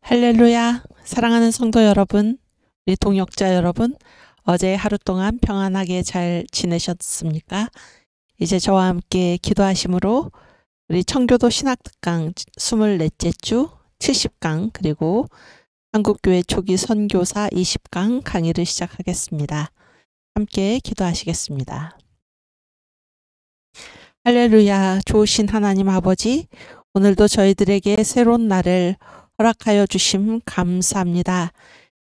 할렐루야! 사랑하는 성도 여러분, 우리 동역자 여러분, 어제 하루 동안 평안하게 잘 지내셨습니까? 이제 저와 함께 기도하심으로 우리 청교도 신학특강 24째 주 70강 그리고 한국교회 초기 선교사 20강 강의를 시작하겠습니다. 함께 기도하시겠습니다. 할렐루야! 좋으신 하나님 아버지, 오늘도 저희들에게 새로운 날을 허락하여 주심 감사합니다.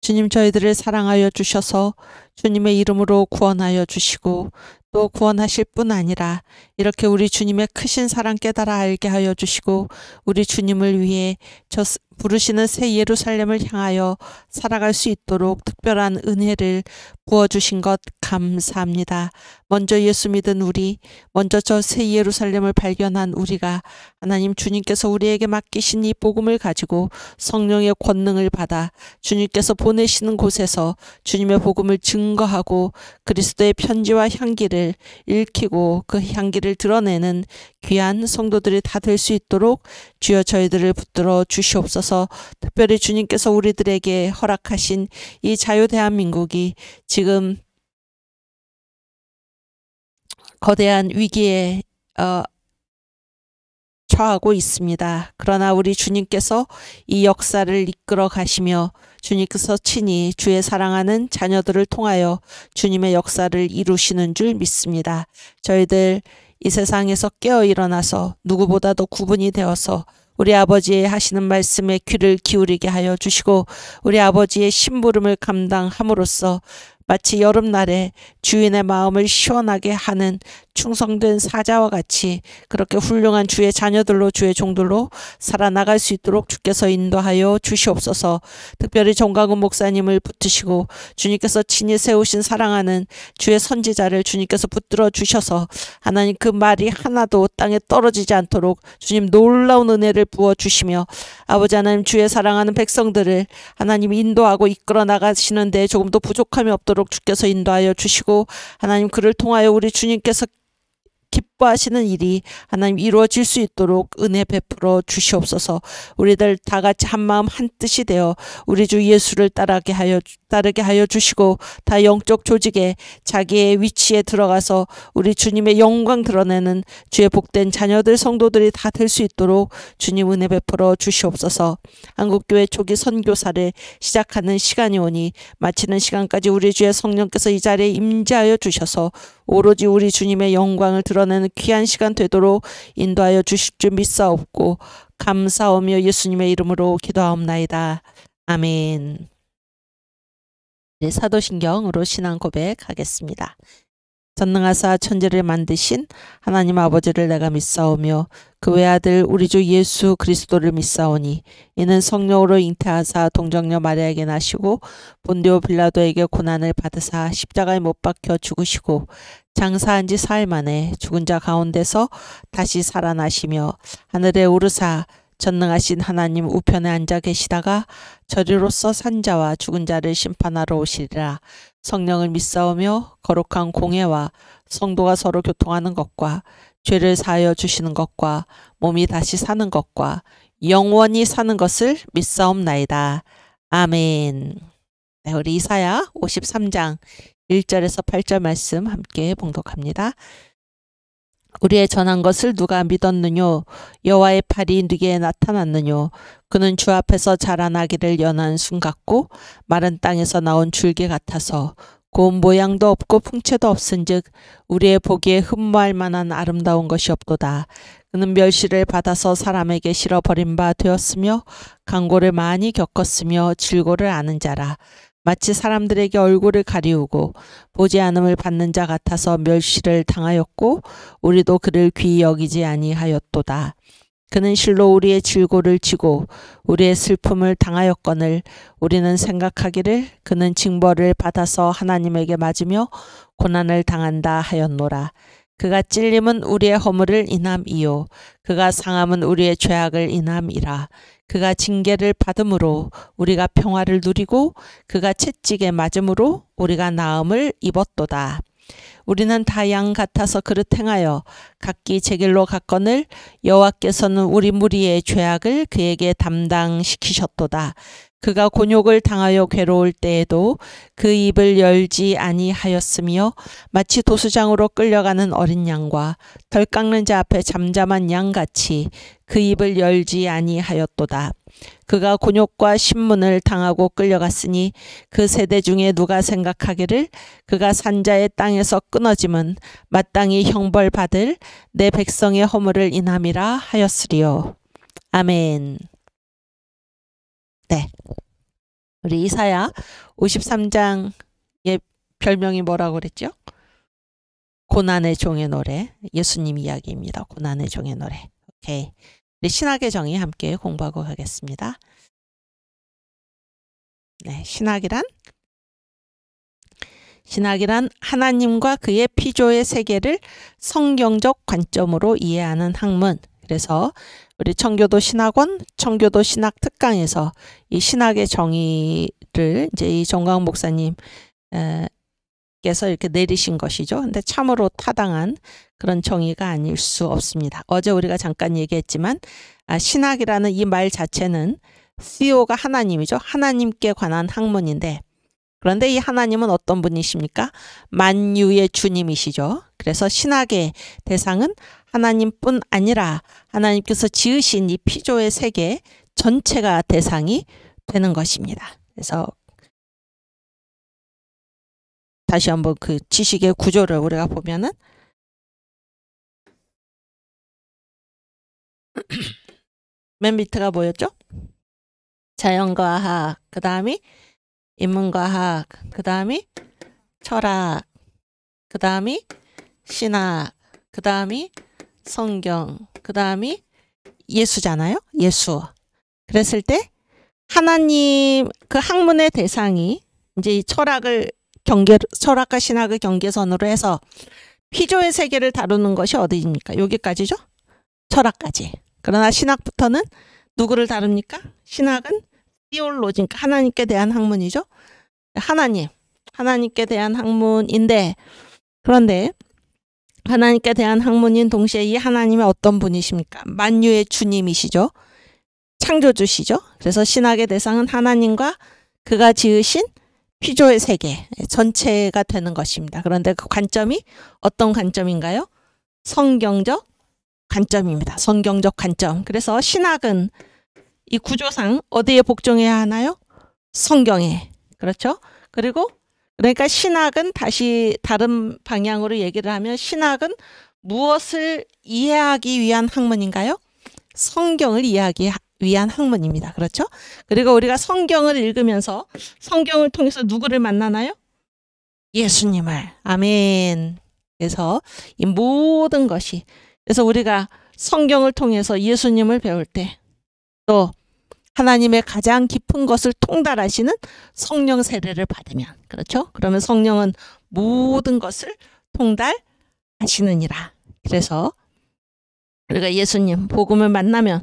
주님, 저희들을 사랑하여 주셔서 주님의 이름으로 구원하여 주시고 또 구원하실 뿐 아니라 이렇게 우리 주님의 크신 사랑 깨달아 알게 하여 주시고 우리 주님을 위해 부르시는 새 예루살렘을 향하여 살아갈 수 있도록 특별한 은혜를 부어주신 것 감사합니다. 먼저 예수 믿은 우리, 먼저 저 새 예루살렘을 발견한 우리가 하나님 주님께서 우리에게 맡기신 이 복음을 가지고 성령의 권능을 받아 주님께서 보내시는 곳에서 주님의 복음을 증거하고 그리스도의 편지와 향기를 읽히고 그 향기를 드러내는 귀한 성도들이 다 될 수 있도록 주여 저희들을 붙들어 주시옵소서. 특별히 주님께서 우리들에게 허락하신 이 자유 대한민국이 지금 거대한 위기에 처하고 있습니다. 그러나 우리 주님께서 이 역사를 이끌어 가시며 주님께서 친히 주의 사랑하는 자녀들을 통하여 주님의 역사를 이루시는 줄 믿습니다. 저희들 이 세상에서 깨어 일어나서 누구보다도 구분이 되어서 우리 아버지의 하시는 말씀에 귀를 기울이게 하여 주시고 우리 아버지의 심부름을 감당함으로써 마치 여름날에 주인의 마음을 시원하게 하는 충성된 사자와 같이 그렇게 훌륭한 주의 자녀들로 주의 종들로 살아나갈 수 있도록 주께서 인도하여 주시옵소서. 특별히 정광훈 목사님을 붙드시고 주님께서 친히 세우신 사랑하는 주의 선지자를 주님께서 붙들어 주셔서 하나님 그 말이 하나도 땅에 떨어지지 않도록 주님 놀라운 은혜를 부어주시며 아버지 하나님 주의 사랑하는 백성들을 하나님 인도하고 이끌어 나가시는데 조금도 부족함이 없도록 주께서 인도하여 주시고 하나님 그를 통하여 우리 주님께서 기뻐하시는 일이 하나님 이루어질 수 있도록 은혜 베풀어 주시옵소서. 우리들 다 같이 한 마음 한 뜻이 되어 우리 주 예수를 따르게 하여 주시고 다 영적 조직에 자기의 위치에 들어가서 우리 주님의 영광 드러내는 주의 복된 자녀들 성도들이 다 될 수 있도록 주님 은혜 베풀어 주시옵소서. 한국교회 초기 선교사를 시작하는 시간이 오니 마치는 시간까지 우리 주의 성령께서 이 자리에 임재하여 주셔서 오로지 우리 주님의 영광을 드러내는 귀한 시간 되도록 인도하여 주실 줄 믿사옵고 감사하며 예수님의 이름으로 기도하옵나이다. 아멘. 네, 사도신경으로 신앙 고백하겠습니다. 전능하사 천지를 만드신 하나님 아버지를 내가 믿사오며 그 외아들 우리 주 예수 그리스도를 믿사오니 이는 성령으로 잉태하사 동정녀 마리아에게 나시고 본디오 빌라도에게 고난을 받으사 십자가에 못 박혀 죽으시고 장사한 지 사흘 만에 죽은 자 가운데서 다시 살아나시며 하늘에 오르사 전능하신 하나님 우편에 앉아 계시다가 저리로서 산 자와 죽은 자를 심판하러 오시리라. 성령을 믿사오며 거룩한 공회와 성도가 서로 교통하는 것과 죄를 사하여 주시는 것과 몸이 다시 사는 것과 영원히 사는 것을 믿사옵나이다. 아멘. 네, 우리 이사야 53장 1절에서 8절 말씀 함께 봉독합니다. 우리의 전한 것을 누가 믿었느뇨? 여호와의 팔이 네게 나타났느뇨? 그는 주 앞에서 자라나기를 연한 순 같고 마른 땅에서 나온 줄기 같아서 고운 모양도 없고 풍채도 없은즉 우리의 보기에 흠모할 만한 아름다운 것이 없도다. 그는 멸시를 받아서 사람에게 실어 버린 바 되었으며 강고를 많이 겪었으며 질고를 아는 자라. 마치 사람들에게 얼굴을 가리우고 보지 않음을 받는 자 같아서 멸시를 당하였고 우리도 그를 귀히 여기지 아니하였도다. 그는 실로 우리의 질고를 지고 우리의 슬픔을 당하였거늘 우리는 생각하기를 그는 징벌을 받아서 하나님에게 맞으며 고난을 당한다 하였노라. 그가 찔림은 우리의 허물을 인함이요 그가 상함은 우리의 죄악을 인함이라. 그가 징계를 받음으로 우리가 평화를 누리고 그가 채찍에 맞음으로 우리가 나음을 입었도다. 우리는 다 양 같아서 그릇 행하여 각기 제 길로 갔거늘 여호와께서는 우리 무리의 죄악을 그에게 담당시키셨도다. 그가 곤욕을 당하여 괴로울 때에도 그 입을 열지 아니하였으며 마치 도수장으로 끌려가는 어린 양과 덜 깎는 자 앞에 잠잠한 양같이 그 입을 열지 아니하였도다. 그가 곤욕과 신문을 당하고 끌려갔으니 그 세대 중에 누가 생각하기를 그가 산자의 땅에서 끊어짐은 마땅히 형벌받을 내 백성의 허물을 인함이라 하였으리요. 아멘. 네, 우리 이사야 53장의 별명이 뭐라고 그랬죠? 고난의 종의 노래, 예수님 이야기입니다. 고난의 종의 노래. 오케이. 우리 신학의 정의 함께 공부하고 가겠습니다. 네, 신학이란 하나님과 그의 피조의 세계를 성경적 관점으로 이해하는 학문. 그래서 우리 청교도 신학원, 청교도 신학 특강에서 이 신학의 정의를 이제 이 정광 목사님 께서 이렇게 내리신 것이죠. 근데 참으로 타당한 그런 정의가 아닐 수 없습니다. 어제 우리가 잠깐 얘기했지만 신학이라는 이 말 자체는 theo가 하나님이죠. 하나님께 관한 학문인데, 그런데 이 하나님은 어떤 분이십니까? 만유의 주님이시죠. 그래서 신학의 대상은 하나님뿐 아니라 하나님께서 지으신 이 피조의 세계 전체가 대상이 되는 것입니다. 그래서 다시 한번 그 지식의 구조를 우리가 보면은 맨 밑에가 뭐였죠? 자연과학, 그 다음이 인문과학, 그 다음이 철학, 그 다음이 신학, 그 다음이 성경, 그 다음이 예수잖아요. 예수. 그랬을 때 하나님 그 학문의 대상이 이제 이 철학과 신학을 경계선으로 해서 피조의 세계를 다루는 것이 어디입니까? 여기까지죠? 철학까지. 그러나 신학부터는 누구를 다룹니까? 신학은 theology, 그러니까 하나님께 대한 학문이죠. 하나님께 대한 학문인데, 그런데 하나님께 대한 학문인 동시에 이 하나님이 어떤 분이십니까? 만유의 주님이시죠. 창조주시죠. 그래서 신학의 대상은 하나님과 그가 지으신 피조의 세계 전체가 되는 것입니다. 그런데 그 관점이 어떤 관점인가요? 성경적 관점입니다. 성경적 관점. 그래서 신학은 이 구조상 어디에 복종해야 하나요? 성경에. 그렇죠? 그리고 그러니까 신학은 다시 다른 방향으로 얘기를 하면 신학은 무엇을 이해하기 위한 학문인가요? 성경을 이해하기 위한 학문입니다. 그렇죠? 그리고 우리가 성경을 읽으면서 성경을 통해서 누구를 만나나요? 예수님을. 아멘. 그래서 이 모든 것이, 그래서 우리가 성경을 통해서 예수님을 배울 때 또 하나님의 가장 깊은 것을 통달하시는 성령 세례를 받으면, 그렇죠? 그러면 성령은 모든 것을 통달하시느니라. 그래서 우리가 예수님 복음을 만나면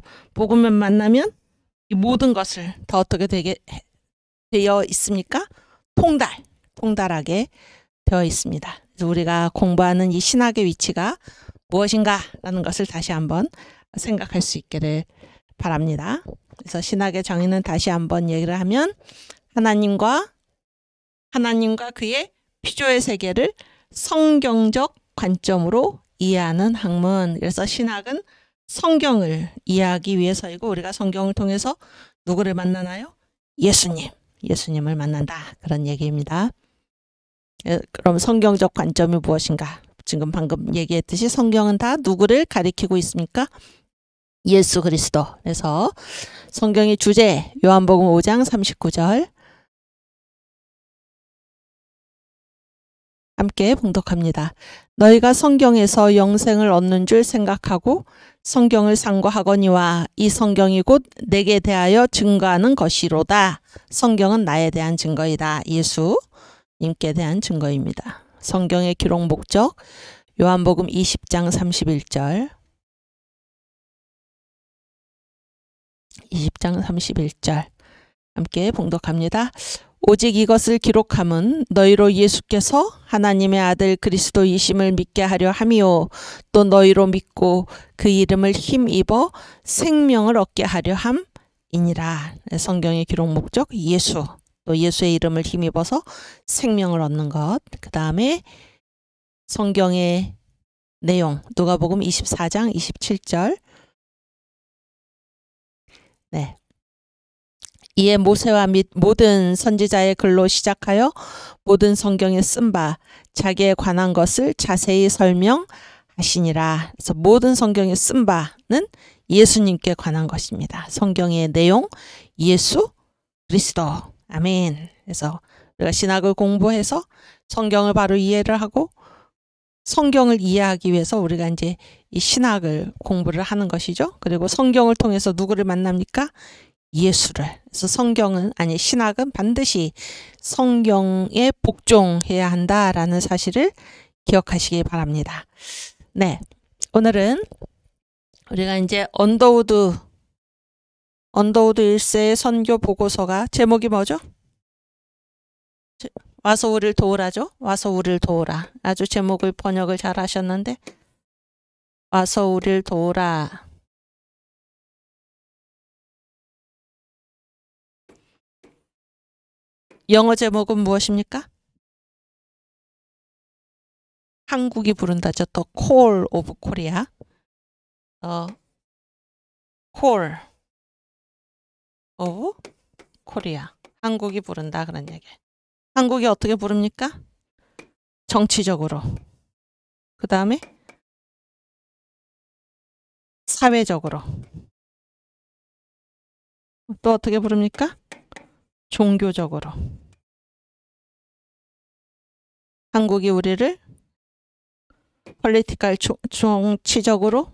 이 모든 것을 더 어떻게 되어 있습니까? 통달하게 되어 있습니다. 그래서 우리가 공부하는 이 신학의 위치가 무엇인가라는 것을 다시 한번 생각할 수 있기를 바랍니다. 그래서 신학의 정의는 다시 한번 얘기를 하면 하나님과 그의 피조의 세계를 성경적 관점으로 이해하는 학문. 그래서 신학은 성경을 이해하기 위해서이고, 우리가 성경을 통해서 누구를 만나나요? 예수님을 만난다. 그런 얘기입니다. 그럼 성경적 관점이 무엇인가? 지금 방금 얘기했듯이 성경은 다 누구를 가리키고 있습니까? 예수 그리스도. 그래서 성경의 주제 요한복음 5장 39절 함께 봉독합니다. 너희가 성경에서 영생을 얻는 줄 생각하고 성경을 상고하거니와 이 성경이 곧 내게 대하여 증거하는 것이로다. 성경은 나에 대한 증거이다. 예수님께 대한 증거입니다. 성경의 기록 목적 요한복음 20장 31절 20장 31절 함께 봉독합니다. 오직 이것을 기록함은 너희로 예수께서 하나님의 아들 그리스도이심을 믿게 하려 함이요 또 너희로 믿고 그 이름을 힘입어 생명을 얻게 하려 함이니라. 성경의 기록 목적 예수, 또 예수의 이름을 힘입어서 생명을 얻는 것. 그 다음에 성경의 내용 누가복음 24장 27절. 네. 이에 모세와 및 모든 선지자의 글로 시작하여 모든 성경에 쓴 바 자기에 관한 것을 자세히 설명하시니라. 그래서 모든 성경에 쓴 바는 예수님께 관한 것입니다. 성경의 내용 예수 그리스도. 아멘. 그래서 우리가 신학을 공부해서 성경을 바로 이해를 하고 성경을 이해하기 위해서 우리가 이제 이 신학을 공부를 하는 것이죠. 그리고 성경을 통해서 누구를 만납니까? 예수를. 그래서 신학은 반드시 성경에 복종해야 한다라는 사실을 기억하시기 바랍니다. 네. 오늘은 우리가 이제 언더우드 1세의 선교 보고서가 제목이 뭐죠? 와서 우리를 도우라죠? 와서 우리를 도우라. 아주 제목을 번역을 잘 하셨는데 와서 우리를 도우라. 영어 제목은 무엇입니까? 한국이 부른다죠. 또 Call of Korea. Call of Korea. 한국이 부른다 그런 얘기. 한국이 어떻게 부릅니까? 정치적으로. 그 다음에 사회적으로. 또 어떻게 부릅니까? 종교적으로. 한국이 우리를 폴리티컬 정치적으로,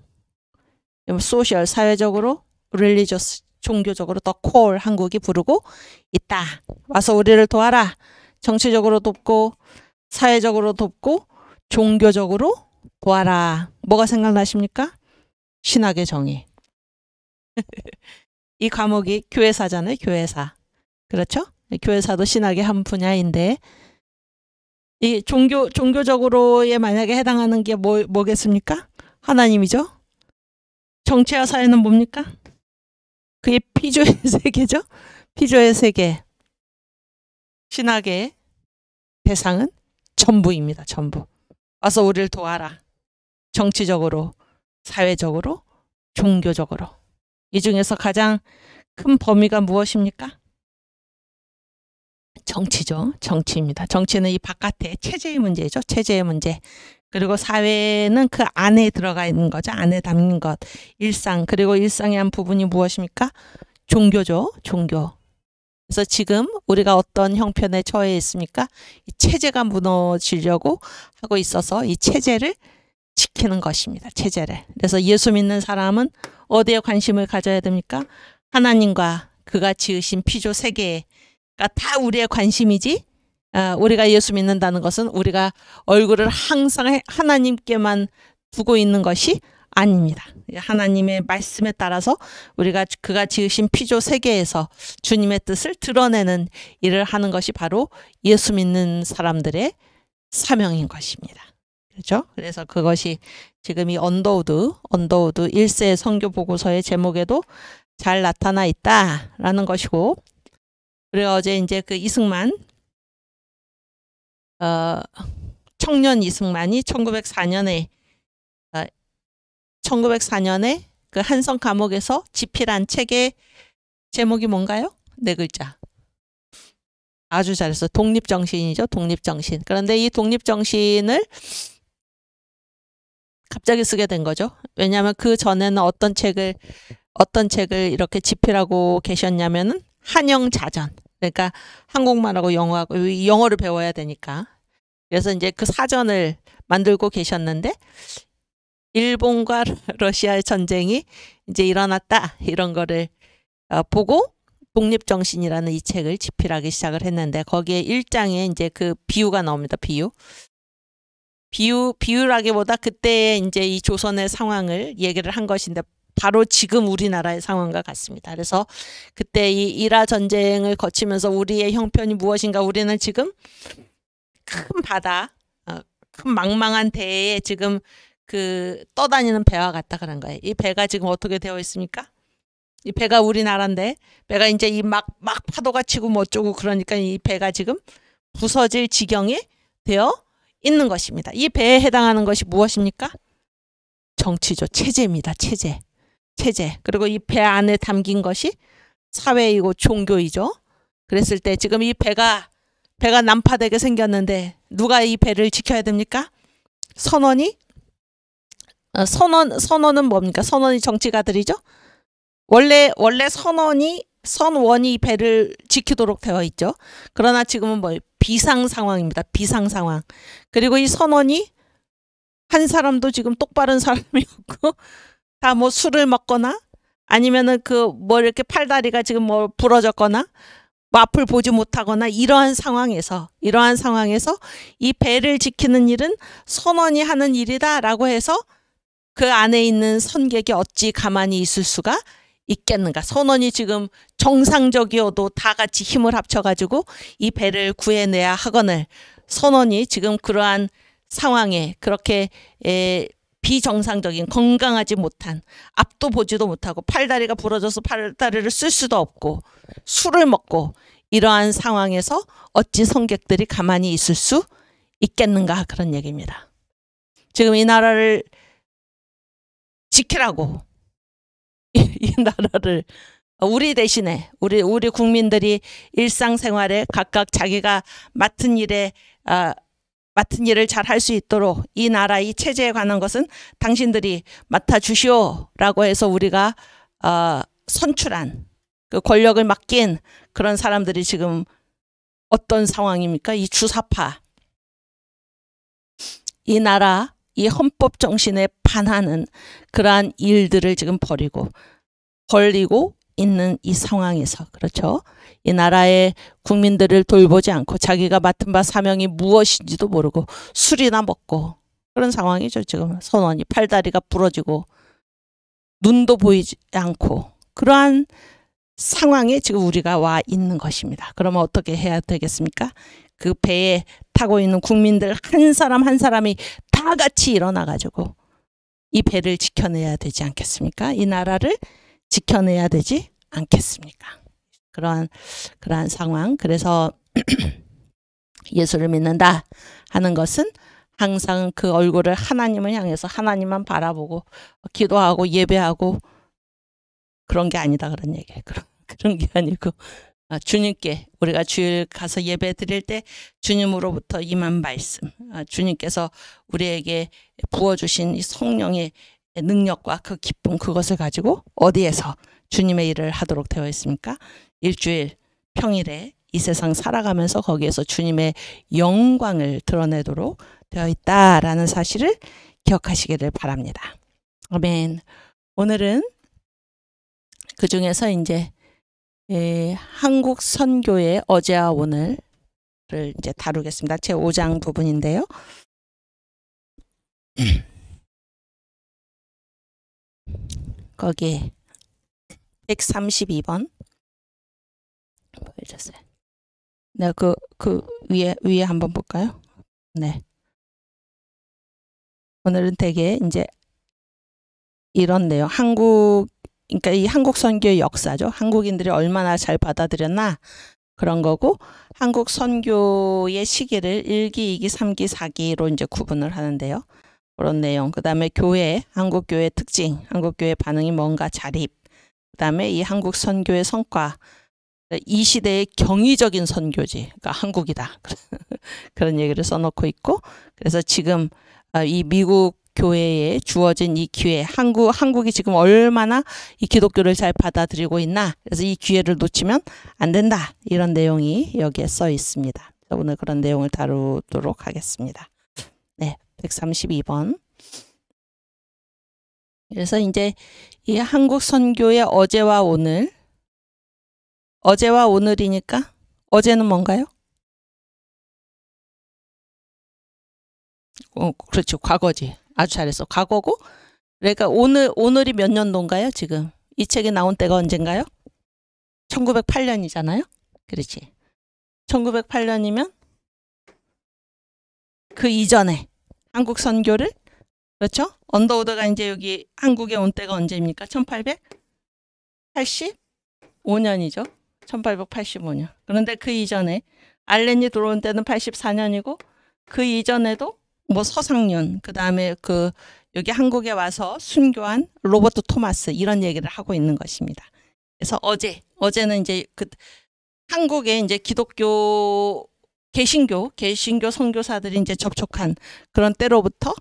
소셜 사회적으로, 릴리저스 종교적으로 더 콜 한국이 부르고 있다. 와서 우리를 도와라. 정치적으로 돕고 사회적으로 돕고 종교적으로 도와라. 뭐가 생각나십니까? 신학의 정의. 이 과목이 교회사잖아요. 교회사. 그렇죠? 교회사도 신학의 한 분야인데 이 종교적으로에 만약에 해당하는 게 뭐겠습니까? 하나님이죠. 정치와 사회는 뭡니까? 그게 피조의 세계죠. 피조의 세계. 신학의 대상은 전부입니다. 전부. 와서 우리를 도와라. 정치적으로, 사회적으로, 종교적으로. 이 중에서 가장 큰 범위가 무엇입니까? 정치죠. 정치입니다. 정치는 이 바깥에 체제의 문제죠. 체제의 문제. 그리고 사회는 그 안에 들어가 있는 거죠. 안에 담긴 것. 일상. 그리고 일상의 한 부분이 무엇입니까? 종교죠. 종교. 그래서 지금 우리가 어떤 형편에 처해 있습니까? 이 체제가 무너지려고 하고 있어서 이 체제를 지키는 것입니다. 체제를. 그래서 예수 믿는 사람은 어디에 관심을 가져야 됩니까? 하나님과 그가 지으신 피조 세계에 다 우리의 관심이지. 우리가 예수 믿는다는 것은 우리가 얼굴을 항상 하나님께만 두고 있는 것이 아닙니다. 하나님의 말씀에 따라서 우리가 그가 지으신 피조 세계에서 주님의 뜻을 드러내는 일을 하는 것이 바로 예수 믿는 사람들의 사명인 것입니다. 그렇죠? 그래서 그것이 지금 이 언더우드 1세 선교 보고서의 제목에도 잘 나타나 있다라는 것이고, 우리가 어제 이제 그 이승만 청년 이승만이 1904년에 그 한성 감옥에서 집필한 책의 제목이 뭔가요? 네 글자. 아주 잘했어. 독립정신이죠. 독립정신. 그런데 이 독립정신을 갑자기 쓰게 된 거죠. 왜냐하면 그 전에는 어떤 책을 이렇게 집필하고 계셨냐면은 한영자전. 그러니까 한국말하고 영어를 배워야 되니까. 그래서 이제 그 사전을 만들고 계셨는데 일본과 러시아의 전쟁이 이제 일어났다. 이런 거를 보고 독립정신이라는 이 책을 집필하기 시작을 했는데 거기에 1장에 이제 그 비유가 나옵니다. 비유라기보다 그때 이제 이 조선의 상황을 얘기를 한 것인데 바로 지금 우리나라의 상황과 같습니다. 그래서 그때 이 이라 전쟁을 거치면서 우리의 형편이 무엇인가, 우리는 지금 큰 바다, 큰 망망한 대에 지금 그 떠다니는 배와 같다 그런 거예요. 이 배가 지금 어떻게 되어 있습니까? 이 배가 우리나라인데, 배가 이제 이 막 파도가 치고 뭐 어쩌고 그러니까 이 배가 지금 부서질 지경에 되어 있는 것입니다. 이 배에 해당하는 것이 무엇입니까? 정치죠. 체제입니다. 체제. 그리고 이 배 안에 담긴 것이 사회이고 종교이죠. 그랬을 때 지금 이 배가 난파되게 생겼는데 누가 이 배를 지켜야 됩니까? 선원이? 선원은 뭡니까? 선원이 정치가들이죠. 원래 선원이 배를 지키도록 되어 있죠. 그러나 지금은 뭐 비상 상황입니다. 비상 상황. 그리고 이 선원이 한 사람도 지금 똑바른 사람이 없고 다 뭐 술을 먹거나 아니면은 그 뭐 이렇게 팔다리가 지금 뭐 부러졌거나 뭐 앞을 보지 못하거나 이러한 상황에서 이 배를 지키는 일은 선원이 하는 일이다라고 해서 그 안에 있는 선객이 어찌 가만히 있을 수가 있겠는가. 선원이 지금 정상적이어도 다 같이 힘을 합쳐가지고 이 배를 구해내야 하거늘 선원이 지금 그러한 상황에 그렇게 비정상적인, 건강하지 못한, 앞도 보지도 못하고 팔다리가 부러져서 팔다리를 쓸 수도 없고 술을 먹고 이러한 상황에서 어찌 선객들이 가만히 있을 수 있겠는가, 그런 얘기입니다. 지금 이 나라를 지키라고 이 나라를 우리 대신에 우리 국민들이 일상생활에 각각 자기가 맡은 일을 잘 할 수 있도록 이 나라 이 체제에 관한 것은 당신들이 맡아주시오라고 해서 우리가 선출한 그 권력을 맡긴 그런 사람들이 지금 어떤 상황입니까? 이 주사파, 이 나라 이 헌법 정신에 반하는 그러한 일들을 지금 벌이고 있는 이 상황에서, 그렇죠? 이 나라의 국민들을 돌보지 않고 자기가 맡은 바 사명이 무엇인지도 모르고 술이나 먹고 그런 상황이죠. 지금 선원이 팔다리가 부러지고 눈도 보이지 않고 그러한 상황에 지금 우리가 와 있는 것입니다. 그러면 어떻게 해야 되겠습니까? 그 배에 타고 있는 국민들 한 사람 한 사람이 다 같이 일어나 가지고 이 배를 지켜내야 되지 않겠습니까? 이 나라를 지켜내야 되지 않겠습니까? 그러한 상황. 그래서 예수를 믿는다 하는 것은 항상 그 얼굴을 하나님을 향해서 하나님만 바라보고 기도하고 예배하고 그런 게 아니다, 그런 얘기예요. 그런 게 아니고 주님께 우리가 주일 가서 예배 드릴 때 주님으로부터 임한 말씀, 주님께서 우리에게 부어주신 이 성령의 능력과 그 기쁨, 그것을 가지고 어디에서 주님의 일을 하도록 되어 있습니까? 일주일 평일에 이 세상 살아가면서 거기에서 주님의 영광을 드러내도록 되어 있다라는 사실을 기억하시기를 바랍니다. 아멘. 오늘은 그 중에서 이제 한국 선교의 어제와 오늘을 이제 다루겠습니다. 제 5장 부분인데요. 거기에 132번 보여줬어요. 네, 그 위에 한번 볼까요? 네. 오늘은 되게 이제 이런 내용, 그러니까 이 한국 선교의 역사죠. 한국인들이 얼마나 잘 받아들였나 그런 거고, 한국 선교의 시기를 1기, 2기, 3기, 4기로 이제 구분을 하는데요. 그런 내용. 그다음에 교회, 한국 교회의 특징, 한국 교회의 반응이 뭔가 자립. 그다음에 이 한국 선교의 성과, 이 시대의 경이적인 선교지, 그러니까 한국이다. 그런 얘기를 써놓고 있고, 그래서 지금 이 미국 교회에 주어진 이 기회, 한국이 지금 얼마나 이 기독교를 잘 받아들이고 있나, 그래서 이 기회를 놓치면 안 된다, 이런 내용이 여기에 써 있습니다. 오늘 그런 내용을 다루도록 하겠습니다. 네, 132번. 그래서 이제 이 한국 선교의 어제와 오늘, 어제와 오늘이니까 어제는 뭔가요? 그렇죠. 과거지. 아주 잘했어. 과거고 그러니까 오늘이 몇 년도인가요, 지금? 이 책이 나온 때가 언젠가요? 1908년이잖아요? 그렇지. 1908년이면 그 이전에 한국 선교를, 그렇죠? 언더우드가 이제 여기 한국에 온 때가 언제입니까? 1885년이죠. 1885년. 그런데 그 이전에 알렌이 들어온 때는 84년이고 그 이전에도 뭐 서상륜, 그 다음에 그 여기 한국에 와서 순교한 로버트 토마스, 이런 얘기를 하고 있는 것입니다. 그래서 어제는 이제 그 한국에 이제 기독교 개신교 선교사들이 이제 접촉한 그런 때로부터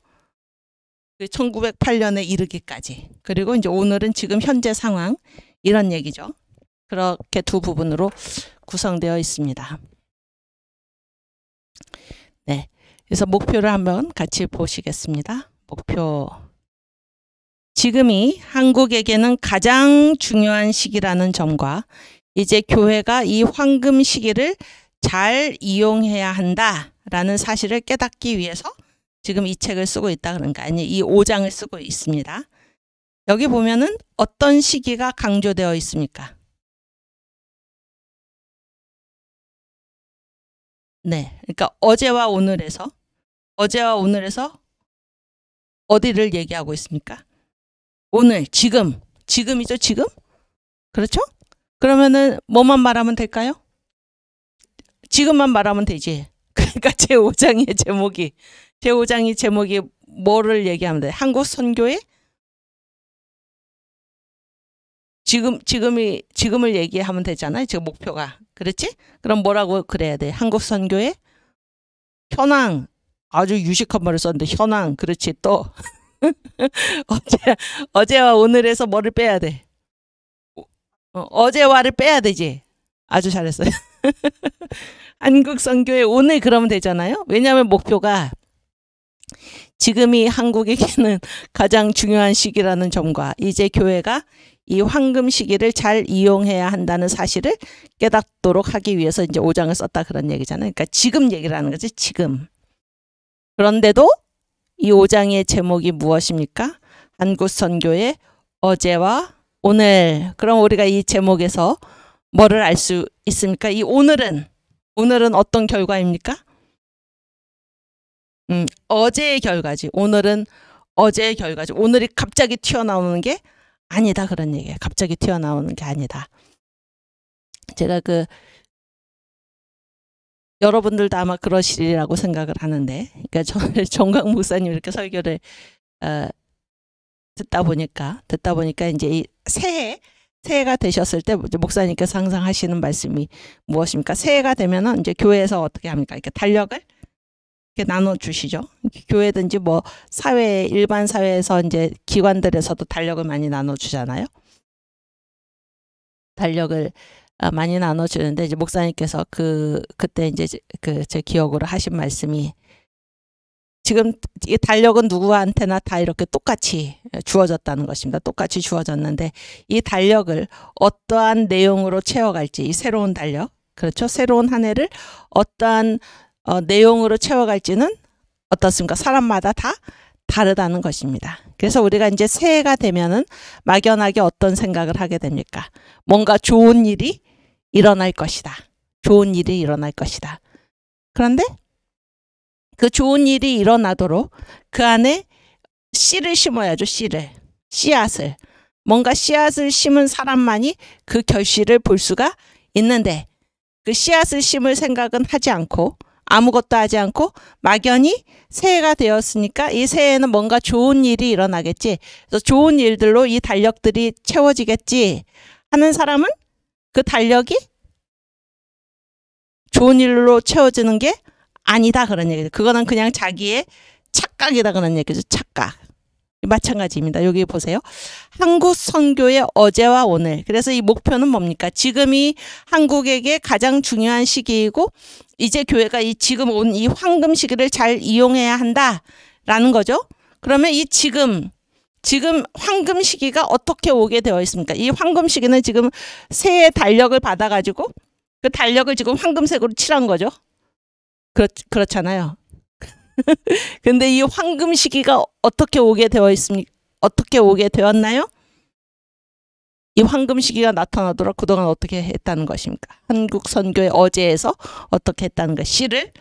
그 1908년에 이르기까지, 그리고 이제 오늘은 지금 현재 상황, 이런 얘기죠. 그렇게 두 부분으로 구성되어 있습니다. 네. 그래서 목표를 한번 같이 보시겠습니다. 목표. 지금이 한국에게는 가장 중요한 시기라는 점과 이제 교회가 이 황금 시기를 잘 이용해야 한다라는 사실을 깨닫기 위해서 지금 이 책을 쓰고 있다, 그러니까 아니 이 5장을 쓰고 있습니다. 여기 보면은 어떤 시기가 강조되어 있습니까? 네, 그러니까 어제와 오늘에서 어디를 얘기하고 있습니까? 오늘, 지금이죠, 지금? 그렇죠? 그러면은 뭐만 말하면 될까요? 지금만 말하면 되지. 그러니까 제5장의 제목이 뭐를 얘기하면 돼? 한국 선교의 지금을 얘기하면 되잖아요. 지금 목표가. 그렇지? 그럼 뭐라고 그래야 돼? 한국 선교의 현황. 아주 유식한 말을 썼는데 현황. 그렇지. 또 어제와 오늘에서 뭐를 빼야 돼? 어제와를 빼야 되지. 아주 잘했어요. 한국 선교의 오늘 그러면 되잖아요. 왜냐하면 목표가 지금이 한국에게는 가장 중요한 시기라는 점과 이제 교회가 이 황금 시기를 잘 이용해야 한다는 사실을 깨닫도록 하기 위해서 이제 5장을 썼다, 그런 얘기잖아요. 그러니까 지금 얘기를 하는 거지, 지금. 그런데도 이 5장의 제목이 무엇입니까? 한국 선교의 어제와 오늘. 그럼 우리가 이 제목에서 뭐를 알 수 있습니까? 이 오늘은 어떤 결과입니까? 어제의 결과지. 오늘은 어제의 결과지. 오늘이 갑자기 튀어나오는 게 아니다, 그런 얘기예요. 갑자기 튀어나오는 게 아니다. 제가 여러분들도 아마 그러시리라고 생각을 하는데, 그러니까 저는 정강 목사님 이렇게 설교를 듣다 보니까 이제 이 새해가 되셨을 때 목사님께서 항상 하시는 말씀이 무엇입니까? 새해가 되면은 이제 교회에서 어떻게 합니까? 이렇게 달력을 이렇게 나눠 주시죠. 교회든지 뭐 일반 사회에서 이제 기관들에서도 달력을 많이 나눠 주잖아요. 달력을 많이 나눠 주는데 이제 목사님께서 그때 이제 제 기억으로 하신 말씀이, 지금 이 달력은 누구한테나 다 이렇게 똑같이 주어졌다는 것입니다. 똑같이 주어졌는데 이 달력을 어떠한 내용으로 채워갈지, 이 새로운 달력, 그렇죠? 새로운 한 해를 어떠한 내용으로 채워갈지는 어떻습니까? 사람마다 다 다르다는 것입니다. 그래서 우리가 이제 새해가 되면은 막연하게 어떤 생각을 하게 됩니까? 뭔가 좋은 일이 일어날 것이다. 좋은 일이 일어날 것이다. 그런데 그 좋은 일이 일어나도록 그 안에 씨를 심어야죠. 씨앗을. 뭔가 씨앗을 심은 사람만이 그 결실을 볼 수가 있는데, 그 씨앗을 심을 생각은 하지 않고 아무것도 하지 않고 막연히 새해가 되었으니까 이 새해에는 뭔가 좋은 일이 일어나겠지, 그래서 좋은 일들로 이 달력들이 채워지겠지 하는 사람은 그 달력이 좋은 일로 채워지는 게 아니다, 그런 얘기죠. 그거는 그냥 자기의 착각이다, 그런 얘기죠. 착각. 마찬가지입니다. 여기 보세요. 한국 선교의 어제와 오늘. 그래서 이 목표는 뭡니까? 지금이 한국에게 가장 중요한 시기이고 이제 교회가 지금 온 이 황금 시기를 잘 이용해야 한다라는 거죠. 그러면 이 지금 황금 시기가 어떻게 오게 되어 있습니까? 이 황금 시기는 지금 새해 달력을 받아가지고 그 달력을 지금 황금색으로 칠한 거죠. 그렇잖아요. 근데 이 황금 시기가 어떻게 오게 되어 있습니까? 어떻게 오게 되었나요? 이 황금 시기가 나타나도록 그동안 어떻게 했다는 것입니까? 한국 선교의 어제에서 어떻게 했다는 것, 씨를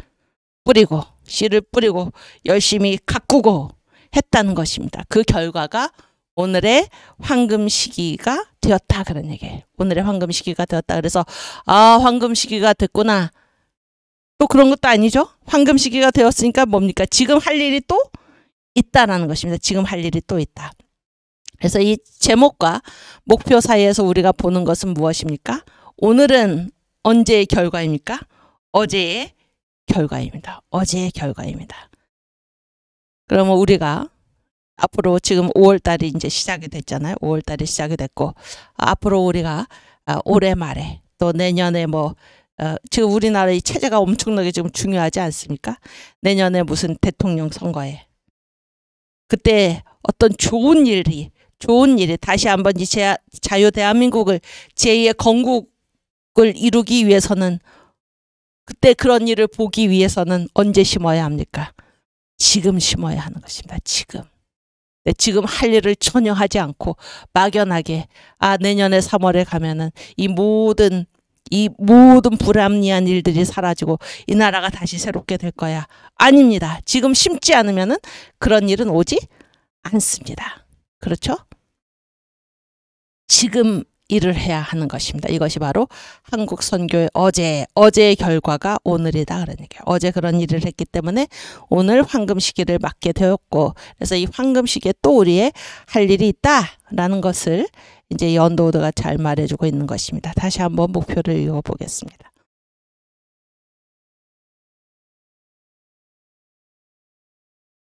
뿌리고 열심히 가꾸고 했다는 것입니다. 그 결과가 오늘의 황금 시기가 되었다 그런 얘기예요. 오늘의 황금 시기가 되었다. 그래서 황금 시기가 됐구나. 또 그런 것도 아니죠. 황금 시기가 되었으니까 뭡니까? 지금 할 일이 또 있다라는 것입니다. 지금 할 일이 또 있다. 그래서 이 제목과 목표 사이에서 우리가 보는 것은 무엇입니까? 오늘은 언제의 결과입니까? 어제의 결과입니다. 어제의 결과입니다. 그러면 우리가 앞으로 지금 5월달이 이제 시작이 됐잖아요. 5월달이 시작이 됐고 앞으로 우리가 올해 말에 또 내년에 지금 우리나라의 체제가 엄청나게 지금 중요하지 않습니까? 내년에 무슨 대통령 선거에 그때 어떤 좋은 일이 다시 한번 이 자유 대한민국을 제2의 건국을 이루기 위해서는 그때 그런 일을 보기 위해서는 언제 심어야 합니까? 지금 심어야 하는 것입니다. 지금 할 일을 전혀 하지 않고 막연하게 내년에 3월에 가면은 이 모든 불합리한 일들이 사라지고 이 나라가 다시 새롭게 될 거야. 아닙니다. 지금 심지 않으면은 그런 일은 오지 않습니다. 그렇죠? 지금 일을 해야 하는 것입니다. 이것이 바로 한국 선교의 어제의 결과가 오늘이다 그런 얘기예요. 어제 그런 일을 했기 때문에 오늘 황금 시기를 맞게 되었고 그래서 이 황금 시기에 또 우리의 할 일이 있다라는 것을 이제 연도우드가 잘 말해주고 있는 것입니다. 다시 한번 목표를 읽어보겠습니다.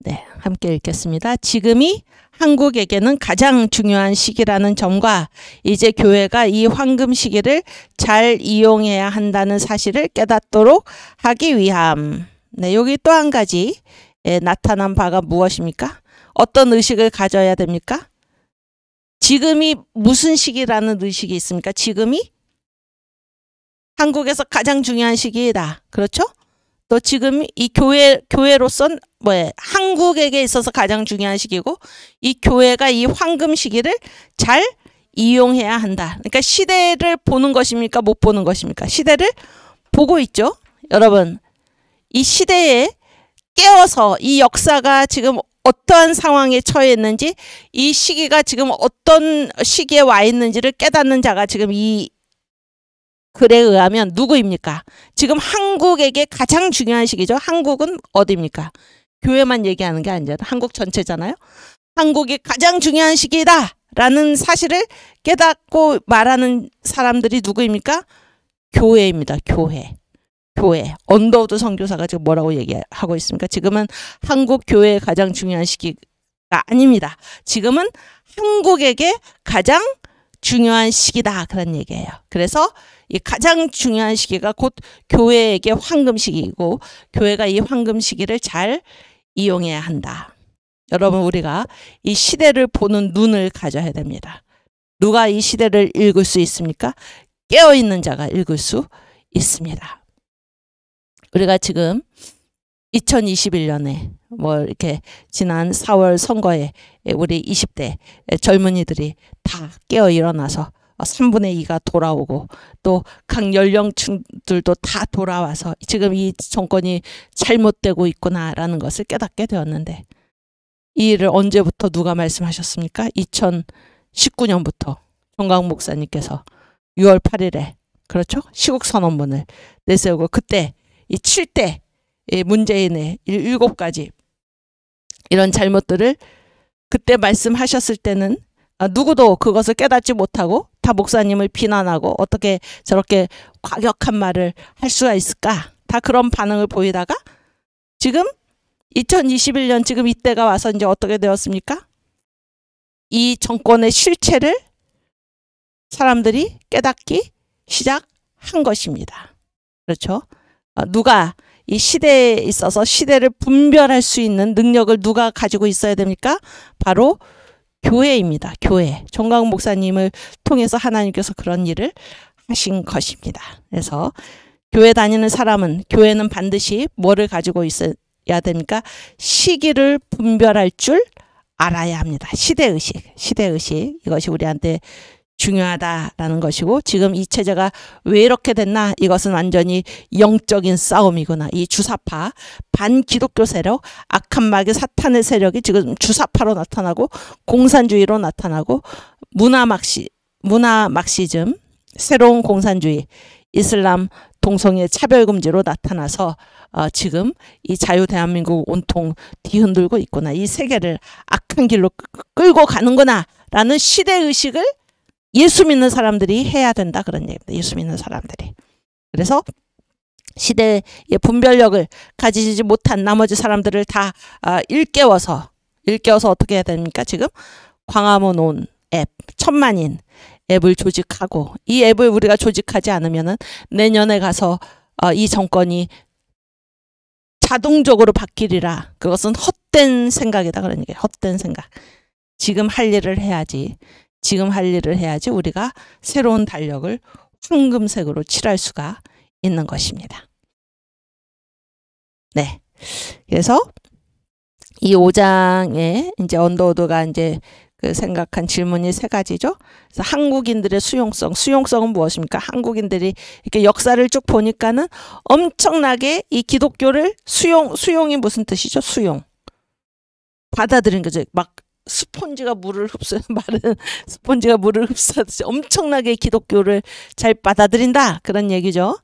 네, 함께 읽겠습니다. 지금이 한국에게는 가장 중요한 시기라는 점과 이제 교회가 이 황금 시기를 잘 이용해야 한다는 사실을 깨닫도록 하기 위함. 네, 여기 또 한 가지 나타난 바가 무엇입니까? 어떤 의식을 가져야 됩니까? 지금이 무슨 시기라는 의식이 있습니까? 지금이 한국에서 가장 중요한 시기이다. 그렇죠? 또 지금 이 교회로선 한국에게 있어서 가장 중요한 시기고 이 교회가 이 황금 시기를 잘 이용해야 한다. 그러니까 시대를 보는 것입니까? 못 보는 것입니까? 시대를 보고 있죠. 여러분 이 시대에 깨어서 이 역사가 지금 어떠한 상황에 처해 있는지 이 시기가 지금 어떤 시기에 와 있는지를 깨닫는 자가 지금 이 글에 의하면 누구입니까? 지금 한국에게 가장 중요한 시기죠. 한국은 어디입니까? 교회만 얘기하는 게 아니잖아요. 한국 전체잖아요. 한국이 가장 중요한 시기다 라는 사실을 깨닫고 말하는 사람들이 누구입니까? 교회입니다. 교회. 언더우드 선교사가 지금 뭐라고 얘기하고 있습니까? 지금은 한국 교회의 가장 중요한 시기가 아닙니다. 지금은 한국에게 가장 중요한 시기다 그런 얘기예요. 그래서 이 가장 중요한 시기가 곧 교회에게 황금 시기이고 교회가 이 황금 시기를 잘 이용해야 한다. 여러분 우리가 이 시대를 보는 눈을 가져야 됩니다. 누가 이 시대를 읽을 수 있습니까? 깨어있는 자가 읽을 수 있습니다. 우리가 지금 2021년에 이렇게 지난 4월 선거에 우리 20대 젊은이들이 다 깨어 일어나서 3분의 2가 돌아오고 또 각 연령층들도 다 돌아와서 지금 이 정권이 잘못되고 있구나라는 것을 깨닫게 되었는데 이 일을 언제부터 누가 말씀하셨습니까? 2019년부터 정강 목사님께서 6월 8일에 그렇죠? 시국선언문을 내세우고 그때 이 7대 문재인의 7가지 이런 잘못들을 그때 말씀하셨을 때는 누구도 그것을 깨닫지 못하고 다 목사님을 비난하고 어떻게 저렇게 과격한 말을 할 수가 있을까? 다 그런 반응을 보이다가 지금 2021년 지금 이때가 와서 이제 어떻게 되었습니까? 이 정권의 실체를 사람들이 깨닫기 시작한 것입니다. 그렇죠? 누가 이 시대에 있어서 시대를 분별할 수 있는 능력을 누가 가지고 있어야 됩니까? 바로 교회입니다. 교회. 정강 목사님을 통해서 하나님께서 그런 일을 하신 것입니다. 그래서 교회 다니는 사람은 교회는 반드시 뭐를 가지고 있어야 됩니까? 시기를 분별할 줄 알아야 합니다. 시대의식, 시대의식. 이것이 우리한테 중요하다라는 것이고, 지금 이 체제가 왜 이렇게 됐나? 이것은 완전히 영적인 싸움이구나. 이 주사파, 반기독교 세력, 악한 마귀 사탄의 세력이 지금 주사파로 나타나고 공산주의로 나타나고 문화 막시즘, 새로운 공산주의, 이슬람 동성애 차별금지로 나타나서 지금 이 자유 대한민국 온통 뒤흔들고 있구나. 이 세계를 악한 길로 끌고 가는구나 라는 시대의식을 예수 믿는 사람들이 해야 된다, 그런 얘기입니다. 예수 믿는 사람들이. 그래서 시대의 분별력을 가지지 못한 나머지 사람들을 다 일깨워서 어떻게 해야 됩니까? 지금 광화문 온 앱, 1000만인 앱을 조직하고, 이 앱을 우리가 조직하지 않으면은 내년에 가서 이 정권이 자동적으로 바뀌리라. 그것은 헛된 생각이다, 그런 얘기예요. 헛된 생각. 지금 할 일을 해야지. 지금 할 일을 해야지 우리가 새로운 달력을 황금색으로 칠할 수가 있는 것입니다. 네. 그래서 이 5장에 이제 언더우드가 이제 그 생각한 질문이 3가지죠. 그래서 한국인들의 수용성은 무엇입니까? 한국인들이 이렇게 역사를 쭉 보니까는 엄청나게 이 기독교를 수용이 무슨 뜻이죠? 수용. 받아들인 거죠. 막 스폰지가 물을 마른 스폰지가 물을 흡수하듯이 엄청나게 기독교를 잘 받아들인다, 그런 얘기죠.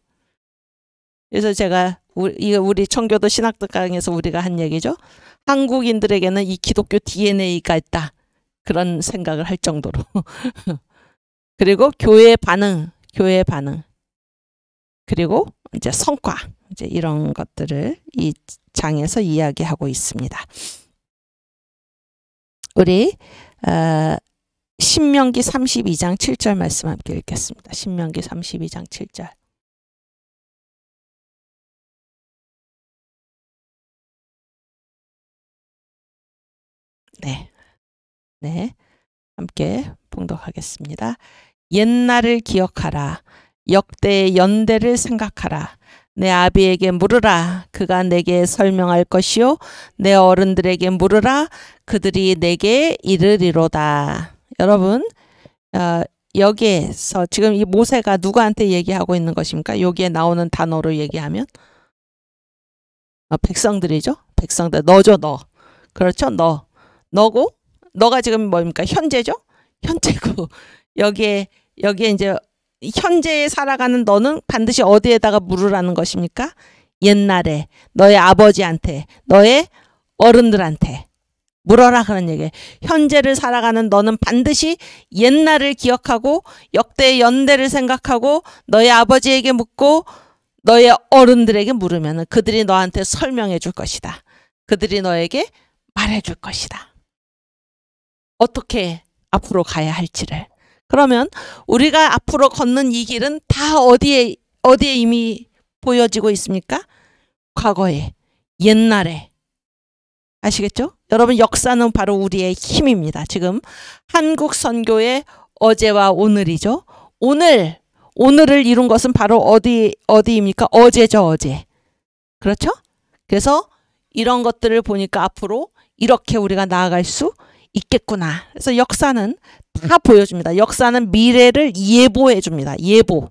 그래서 제가 우리 청교도 신학도 강에서 우리가 한 얘기죠. 한국인들에게는 이 기독교 DNA가 있다, 그런 생각을 할 정도로. 그리고 교회의 반응, 그리고 이제 성과, 이제 이런 것들을 이 장에서 이야기하고 있습니다. 우리 신명기 32장 7절 말씀 함께 읽겠습니다. 신명기 32장 7절. 네, 함께 봉독하겠습니다. 옛날을 기억하라. 역대의 연대를 생각하라. 내 아비에게 물으라. 그가 내게 설명할 것이요. 내 어른들에게 물으라. 그들이 내게 이르리로다. 여러분, 여기에서 지금 이 모세가 누구한테 얘기하고 있는 것입니까? 여기에 나오는 단어로 얘기하면 백성들이죠. 백성들. 너죠, 너. 그렇죠, 너. 너고, 너가 지금 뭡니까? 현재죠? 현재고, 여기에 이제 현재에 살아가는 너는 반드시 어디에다가 물으라는 것입니까? 옛날에 너의 아버지한테, 너의 어른들한테 물어라, 그런 얘기예요. 현재를 살아가는 너는 반드시 옛날을 기억하고 역대의 연대를 생각하고 너의 아버지에게 묻고 너의 어른들에게 물으면 그들이 너한테 설명해 줄 것이다. 그들이 너에게 말해 줄 것이다. 어떻게 앞으로 가야 할지를. 그러면 우리가 앞으로 걷는 이 길은 다 어디에 이미 보여지고 있습니까? 과거에, 옛날에. 아시겠죠? 여러분, 역사는 바로 우리의 힘입니다. 지금 한국 선교의 어제와 오늘이죠. 오늘을 이룬 것은 바로 어디입니까? 어제죠, 어제. 그렇죠? 그래서 이런 것들을 보니까 앞으로 이렇게 우리가 나아갈 수 있겠구나. 그래서 역사는 다 보여줍니다. 역사는 미래를 예보해 줍니다. 예보.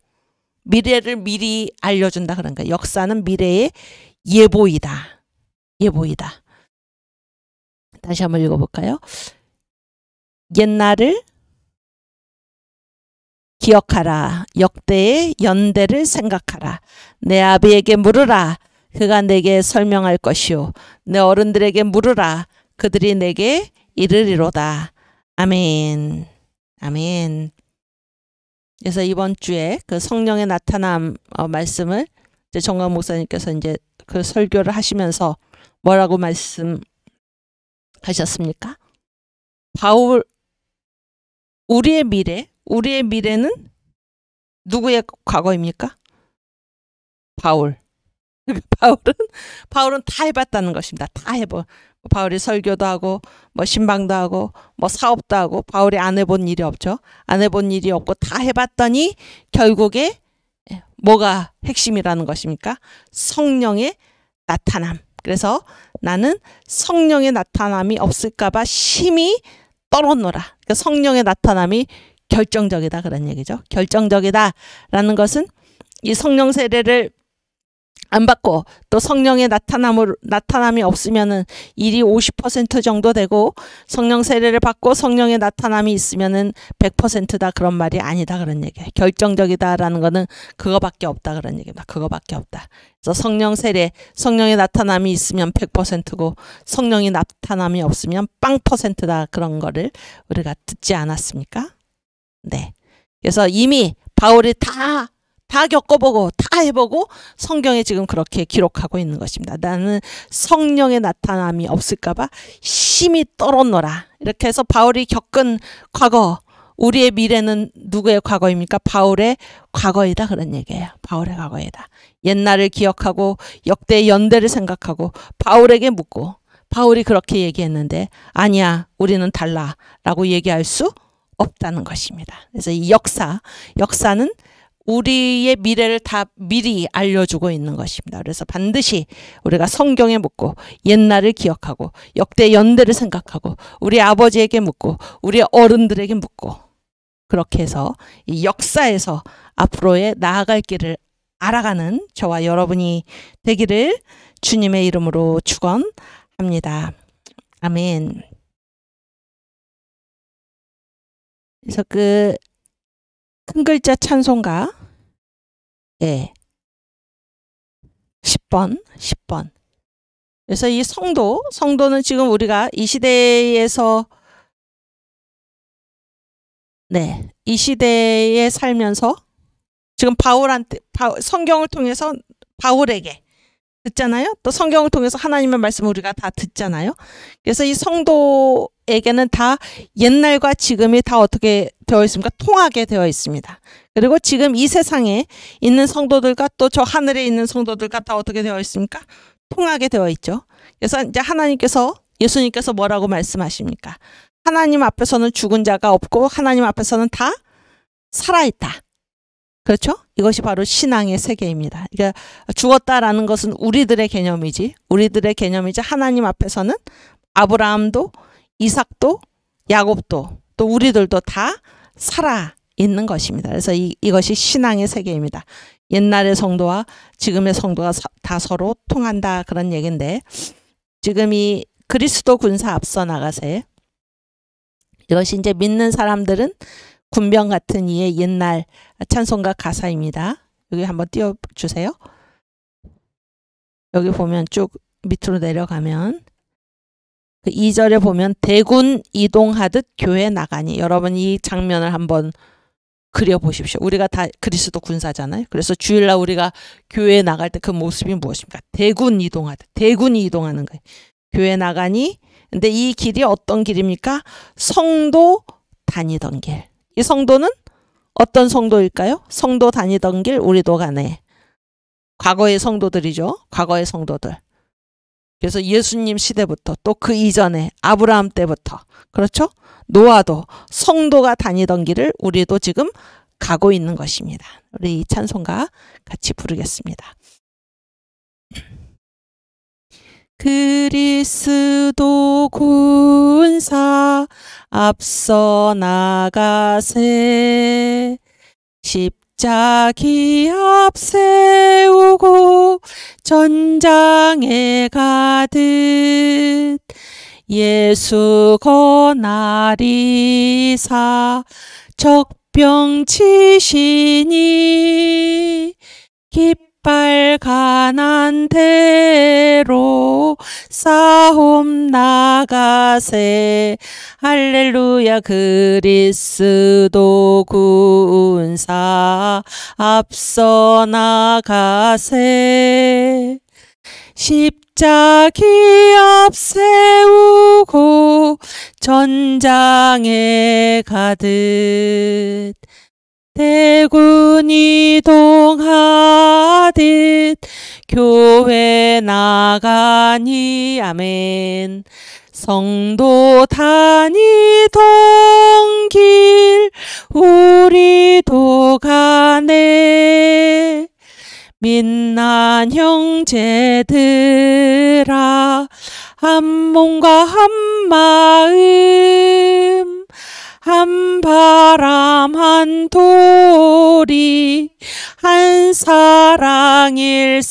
미래를 미리 알려준다, 그런 거예요. 역사는 미래의 예보이다. 예보이다. 다시 한번 읽어볼까요? 옛날을 기억하라. 역대의 연대를 생각하라. 내 아비에게 물으라. 그가 내게 설명할 것이요. 내 어른들에게 물으라. 그들이 내게 이르리로다. 아멘. 아멘. 그래서 이번 주에 그 성령의 나타남 말씀을 이제 정광 목사님께서 이제 그 설교를 하시면서 뭐라고 말씀하셨습니까? 우리의 미래는 누구의 과거입니까? 바울은 다 해봤다는 것입니다. 다 해보. 바울이 설교도 하고 뭐 신방도 하고 뭐 사업도 하고 바울이 안 해본 일이 없죠. 안 해본 일이 없고 다 해봤더니 결국에 뭐가 핵심이라는 것입니까? 성령의 나타남. 그래서 나는 성령의 나타남이 없을까봐 심히 떨었노라. 그러니까 성령의 나타남이 결정적이다 그런 얘기죠. 결정적이다라는 것은 이 성령 세례를 안 받고 또 성령의 나타남이 없으면은 일이 50% 정도 되고 성령 세례를 받고 성령의 나타남이 있으면은 100%다 그런 말이 아니다 그런 얘기예요. 결정적이다라는 거는 그거밖에 없다 그런 얘기입니다. 그거밖에 없다. 그래서 성령 세례, 성령의 나타남이 있으면 100%고 성령의 나타남이 없으면 0%다 그런 거를 우리가 듣지 않았습니까? 네. 그래서 이미 바울이 다 겪어보고 다 해보고 성경에 지금 그렇게 기록하고 있는 것입니다. 나는 성령의 나타남이 없을까봐 심히 떨었노라. 이렇게 해서 바울이 겪은 과거, 우리의 미래는 누구의 과거입니까? 바울의 과거이다 그런 얘기예요. 바울의 과거이다. 옛날을 기억하고 역대 연대를 생각하고 바울에게 묻고 바울이 그렇게 얘기했는데 아니야 우리는 달라 라고 얘기할 수 없다는 것입니다. 그래서 이 역사는 우리의 미래를 다 미리 알려주고 있는 것입니다. 그래서 반드시 우리가 성경에 묻고 옛날을 기억하고 역대 연대를 생각하고 우리 아버지에게 묻고 우리 어른들에게 묻고 그렇게 해서 이 역사에서 앞으로의 나아갈 길을 알아가는 저와 여러분이 되기를 주님의 이름으로 축원합니다. 아멘. 그래서 그 큰 글자 찬송가 10번. 그래서 이 성도는 지금 우리가 이 시대에서 이 시대에 살면서 지금 성경을 통해서 바울에게 듣잖아요. 또 성경을 통해서 하나님의 말씀을 우리가 다 듣잖아요. 그래서 이 성도에게는 다 옛날과 지금이 다 어떻게 되어 있습니까? 통하게 되어 있습니다. 그리고 지금 이 세상에 있는 성도들과 또 저 하늘에 있는 성도들과 다 어떻게 되어 있습니까? 통하게 되어 있죠. 그래서 이제 예수님께서 뭐라고 말씀하십니까? 하나님 앞에서는 죽은 자가 없고 하나님 앞에서는 다 살아있다. 그렇죠? 이것이 바로 신앙의 세계입니다. 그러니까 죽었다라는 것은 우리들의 개념이지 하나님 앞에서는 아브라함도 이삭도 야곱도 또 우리들도 다 살아있는 것입니다. 그래서 이것이 신앙의 세계입니다. 옛날의 성도와 지금의 성도가 다 서로 통한다 그런 얘기인데 지금 이 그리스도 군사 앞서 나가세 이것이 이제 믿는 사람들은 군병 같은 이의 옛날 찬송가 가사입니다. 여기 한번 띄워주세요. 여기 보면 쭉 밑으로 내려가면 그 2절에 보면 대군 이동하듯 교회 나가니 여러분 이 장면을 한번 그려보십시오. 우리가 다 그리스도 군사잖아요. 그래서 주일날 우리가 교회에 나갈 때 그 모습이 무엇입니까? 대군이 이동하는 거예요. 교회 나가니 근데 이 길이 어떤 길입니까? 성도 다니던 길. 이 성도는 어떤 성도일까요? 성도 다니던 길 우리도 가네. 과거의 성도들이죠. 과거의 성도들. 그래서 예수님 시대부터 또 그 이전에 아브라함 때부터 그렇죠? 노아도 성도가 다니던 길을 우리도 지금 가고 있는 것입니다. 우리 이 찬송가 같이 부르겠습니다. 그리스도 군사 앞서 나가세 십자기 앞 세우고 전장에 가듯 예수 권하리사 적병 치시니 깃발 가난 대로 싸움 나가세 할렐루야 그리스도 군사 앞서 나가세 십자기 앞 세우고 전장에 가듯 대군 이동하듯 교회 나가니 아멘. 성도 다니던 길 우리도 가네. 민난 형제들아 한 몸과 한 마음, 한 바람 한 도리, 한 사랑일세.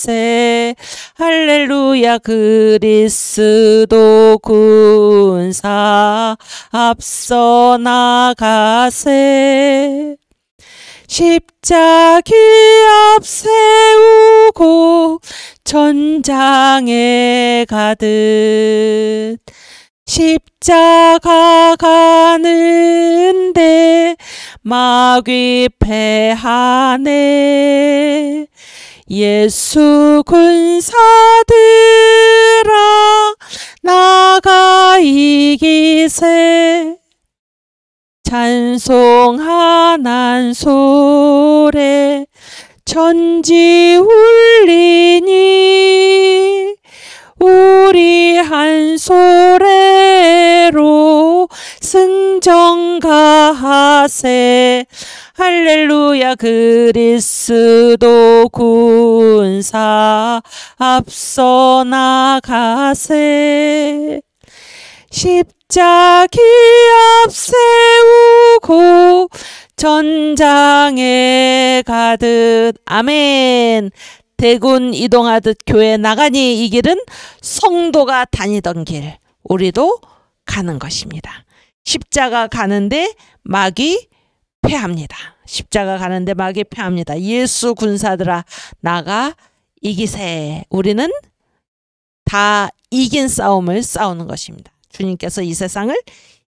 할렐루야. 그리스도 군사 앞서 나가세. 십자기 앞 세우고 전장에 가듯, 십자가 가는데 마귀 패하네. 예수 군사들아 나가 이기세. 찬송하는 소리 천지 울리니 우리 한 소리로 승전가하세. 할렐루야. 그리스도 군사 앞서 나가세. 십자기 앞 세우고 전장에 가듯. 아멘. 대군 이동하듯 교회 나가니 이 길은 성도가 다니던 길, 우리도 가는 것입니다. 십자가 가는데 마귀 패합니다. 십자가 가는데 마귀 패합니다. 예수 군사들아 나가 이기세. 우리는 다 이긴 싸움을 싸우는 것입니다. 주님께서 이 세상을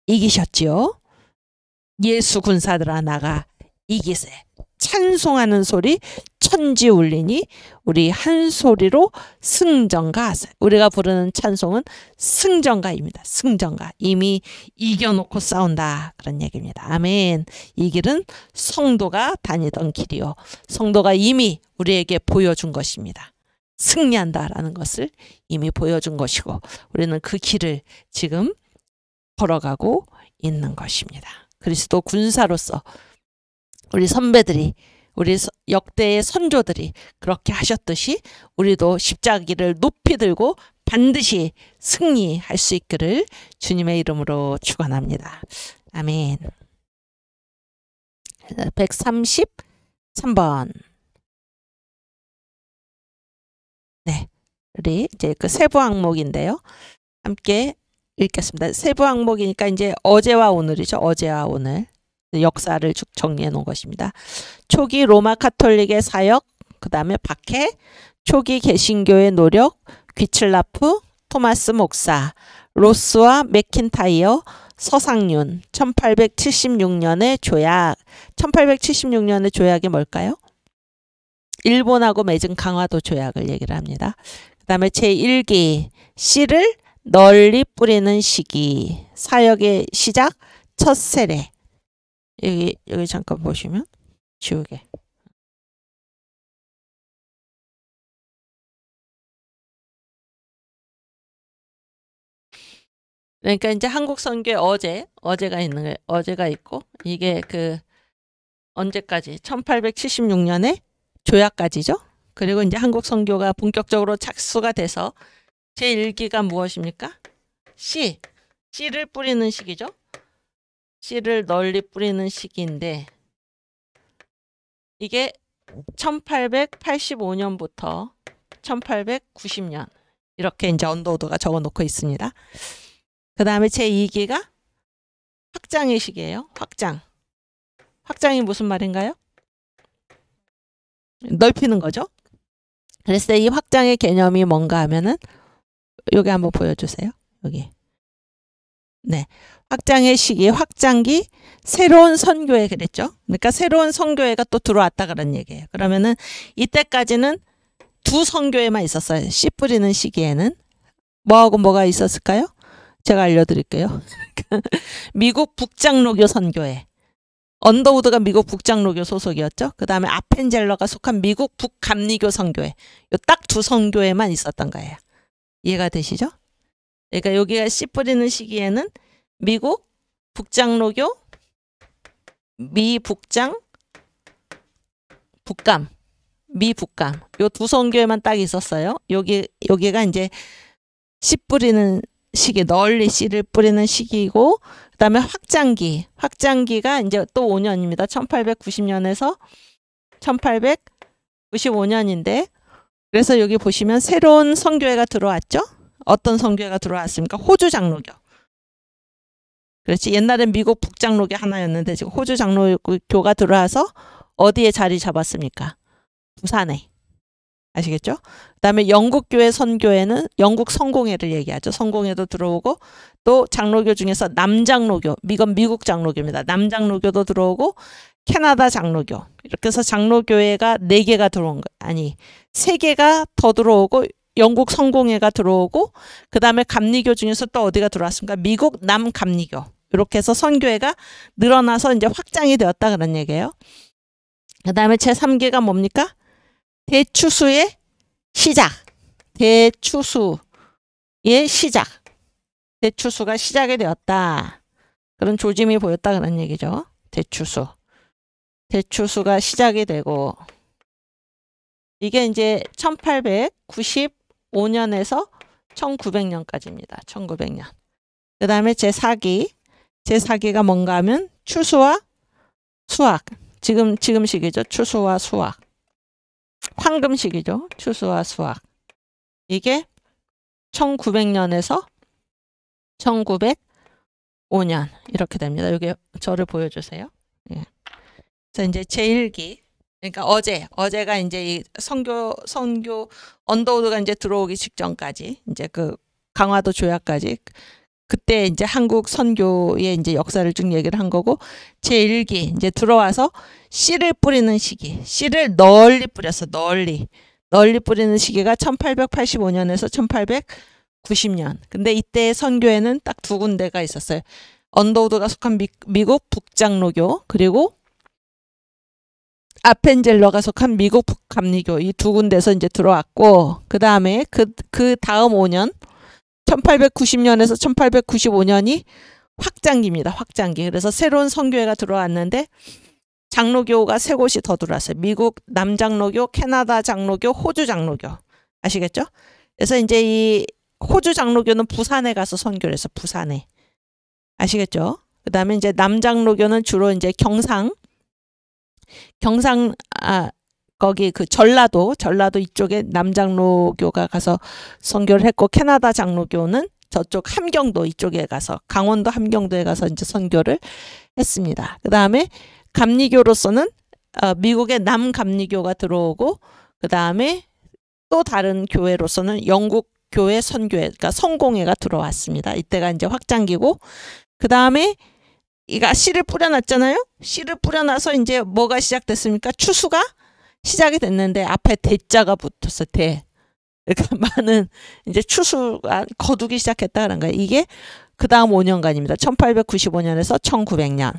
이기셨지요. 예수 군사들아 나가 이기세. 찬송하는 소리 천지 울리니 우리 한 소리로 승전가하세. 우리가 부르는 찬송은 승전가입니다. 승전가. 이미 이겨놓고 싸운다, 그런 얘기입니다. 아멘. 이 길은 성도가 다니던 길이요, 성도가 이미 우리에게 보여준 것입니다. 승리한다라는 것을 이미 보여준 것이고 우리는 그 길을 지금 걸어가고 있는 것입니다. 그리스도 군사로서 우리 선배들이, 우리 역대의 선조들이 그렇게 하셨듯이 우리도 십자기를 높이 들고 반드시 승리할 수 있기를 주님의 이름으로 축원합니다. 아멘. 133번. 네, 우리 이제 그 세부 항목인데요. 함께 읽겠습니다. 세부 항목이니까 이제 어제와 오늘이죠. 어제와 오늘. 역사를 쭉 정리해 놓은 것입니다. 초기 로마 카톨릭의 사역, 그 다음에 박해, 초기 개신교의 노력, 귀칠라프, 토마스 목사, 로스와 맥킨타이어, 서상윤, 1876년의 조약. 1876년의 조약이 뭘까요? 일본하고 맺은 강화도 조약을 얘기를 합니다. 그 다음에 제1기 씨를 널리 뿌리는 시기, 사역의 시작, 첫 세례. 여기 잠깐 보시면 지우개. 그러니까 이제 한국 선교회 어제가 있는 거예요. 어제가 있고 이게 그 언제까지? 1876년에 조약까지죠. 그리고 이제 한국 선교가 본격적으로 착수가 돼서 제1기가 무엇입니까? 씨를 뿌리는 시기죠. 씨를 널리 뿌리는 시기인데 이게 1885년부터 1890년 이렇게 이제 언더우드가 적어 놓고 있습니다. 그 다음에 제2기가 확장의 시기예요. 확장이 무슨 말인가요? 넓히는 거죠. 그래서 이 확장의 개념이 뭔가 하면은 여기 한번 보여주세요. 여기. 네. 확장의 시기, 확장기, 새로운 선교회 그랬죠. 그러니까 새로운 선교회가 또 들어왔다 그런 얘기예요. 그러면은 이때까지는 두 선교회만 있었어요. 씨 뿌리는 시기에는. 뭐하고 뭐가 있었을까요? 제가 알려드릴게요. 미국 북장로교 선교회. 언더우드가 미국 북장로교 소속이었죠. 그 다음에 아펜젤러가 속한 미국 북감리교 선교회. 딱 두 선교회만 있었던 거예요. 이해가 되시죠? 그러니까 여기가 씨 뿌리는 시기에는 미국 북장로교, 미북장, 북감, 미북감 요 두 선교회만 딱 있었어요. 여기가 이제 씨 뿌리는 시기, 널리 씨를 뿌리는 시기이고, 그 다음에 확장기가 이제 또 5년입니다. 1890년에서 1895년인데, 그래서 여기 보시면 새로운 선교회가 들어왔죠? 어떤 선교회가 들어왔습니까? 호주 장로교. 그렇지. 옛날엔 미국 북장로교 하나였는데 지금 호주 장로교가 들어와서 어디에 자리 잡았습니까? 부산에. 아시겠죠? 그 다음에 영국교회 선교회는 영국 성공회를 얘기하죠. 성공회도 들어오고 또 장로교 중에서 남장로교, 이건 미국 장로교입니다. 남장로교도 들어오고 캐나다 장로교. 이렇게 해서 장로교회가 4개가 들어온 거 아니 3개가 더 들어오고 영국 성공회가 들어오고 그 다음에 감리교 중에서 또 어디가 들어왔습니까? 미국 남감리교. 이렇게 해서 선교회가 늘어나서 이제 확장이 되었다 그런 얘기예요. 그 다음에 제3계가 뭡니까? 대추수의 시작. 대추수의 시작. 대추수가 시작이 되었다. 그런 조짐이 보였다 그런 얘기죠. 대추수가 시작이 되고 이게 이제 1895년에서 1900년까지입니다. 1900년. 그 다음에 제4기가 뭔가 하면 추수와 수확. 지금 시기죠. 추수와 수확. 황금 시기죠. 추수와 수확. 이게 1900년에서 1905년 이렇게 됩니다. 여기 저를 보여주세요. 예. 그래서 이제 제1기 그러니까 어제가 이제 이 선교 언더우드가 이제 들어오기 직전까지 이제 그 강화도 조약까지 그때 이제 한국 선교의 이제 역사를 쭉 얘기를 한 거고 제1기 이제 들어와서 씨를 뿌리는 시기. 씨를 널리 뿌렸어. 널리 뿌리는 시기가 1885년에서 1890년. 근데 이때 선교회는 딱 2군데가 있었어요. 언더우드가 속한 미국 북장로교 그리고 아펜젤러가 속한 미국 북감리교 이 2군데서 이제 들어왔고 그 다음에 그 다음 5년 1890년에서 1895년이 확장기입니다. 확장기. 그래서 새로운 선교회가 들어왔는데 장로교가 3곳이 더 들어왔어요. 미국 남장로교, 캐나다 장로교, 호주 장로교. 아시겠죠? 그래서 이제 이 호주 장로교는 부산에 가서 선교를 했어. 부산에. 아시겠죠? 그 다음에 이제 남장로교는 주로 이제 경상 거기 그 전라도 이쪽에 남장로교가 가서 선교를 했고 캐나다 장로교는 저쪽 함경도 이쪽에 가서 강원도 함경도에 가서 이제 선교를 했습니다. 그 다음에 감리교로서는 미국의 남감리교가 들어오고 그 다음에 또 다른 교회로서는 영국 교회 선교회, 그러니까 성공회가 들어왔습니다. 이때가 이제 확장기고 그 다음에 이가 씨를 뿌려놨잖아요. 씨를 뿌려놔서 이제 뭐가 시작됐습니까? 추수가 시작이 됐는데 앞에 대자가 붙었어. 그러니까 많은 이제 추수가 거두기 시작했다 그런 거예요. 이게 그 다음 5년간입니다. 1895년에서 1900년.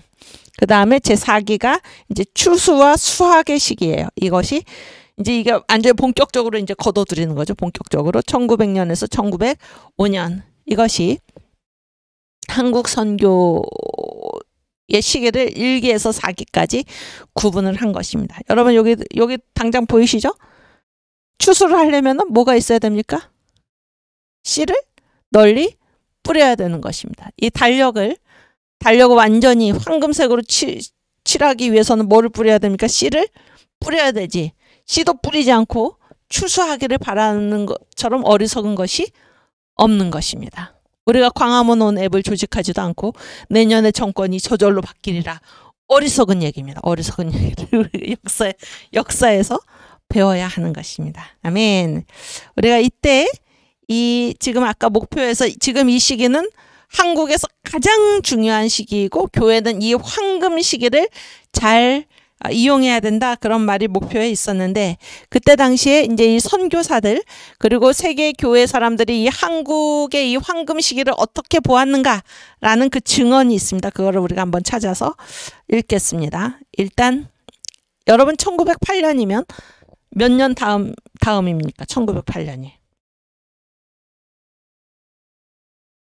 그 다음에 제4기가 이제 추수와 수확의 시기예요. 이것이 이제 이게 완전히 본격적으로 이제 거둬들이는 거죠. 본격적으로 1900년에서 1905년 이것이 한국 선교의 시기를 1기에서 4기까지 구분을 한 것입니다. 여러분 여기 당장 보이시죠? 추수를 하려면 뭐가 있어야 됩니까? 씨를 널리 뿌려야 되는 것입니다. 이 달력을 완전히 황금색으로 칠하기 위해서는 뭐를 뿌려야 됩니까? 씨를 뿌려야 되지. 씨도 뿌리지 않고 추수하기를 바라는 것처럼 어리석은 것이 없는 것입니다. 우리가 광화문 온 앱을 조직하지도 않고 내년에 정권이 저절로 바뀌리라. 어리석은 얘기입니다. 어리석은 얘기를 역사에서 배워야 하는 것입니다. 아멘. 우리가 이때 지금 아까 목표에서 지금 이 시기는 한국에서 가장 중요한 시기이고 교회는 이 황금 시기를 잘 이용해야 된다 그런 말이 목표에 있었는데 그때 당시에 이제 이 선교사들 그리고 세계 교회 사람들이 이 한국의 이 황금 시기를 어떻게 보았는가라는 그 증언이 있습니다. 그거를 우리가 한번 찾아서 읽겠습니다. 일단 여러분 1908년이면 몇 년 다음입니까? 1908년이.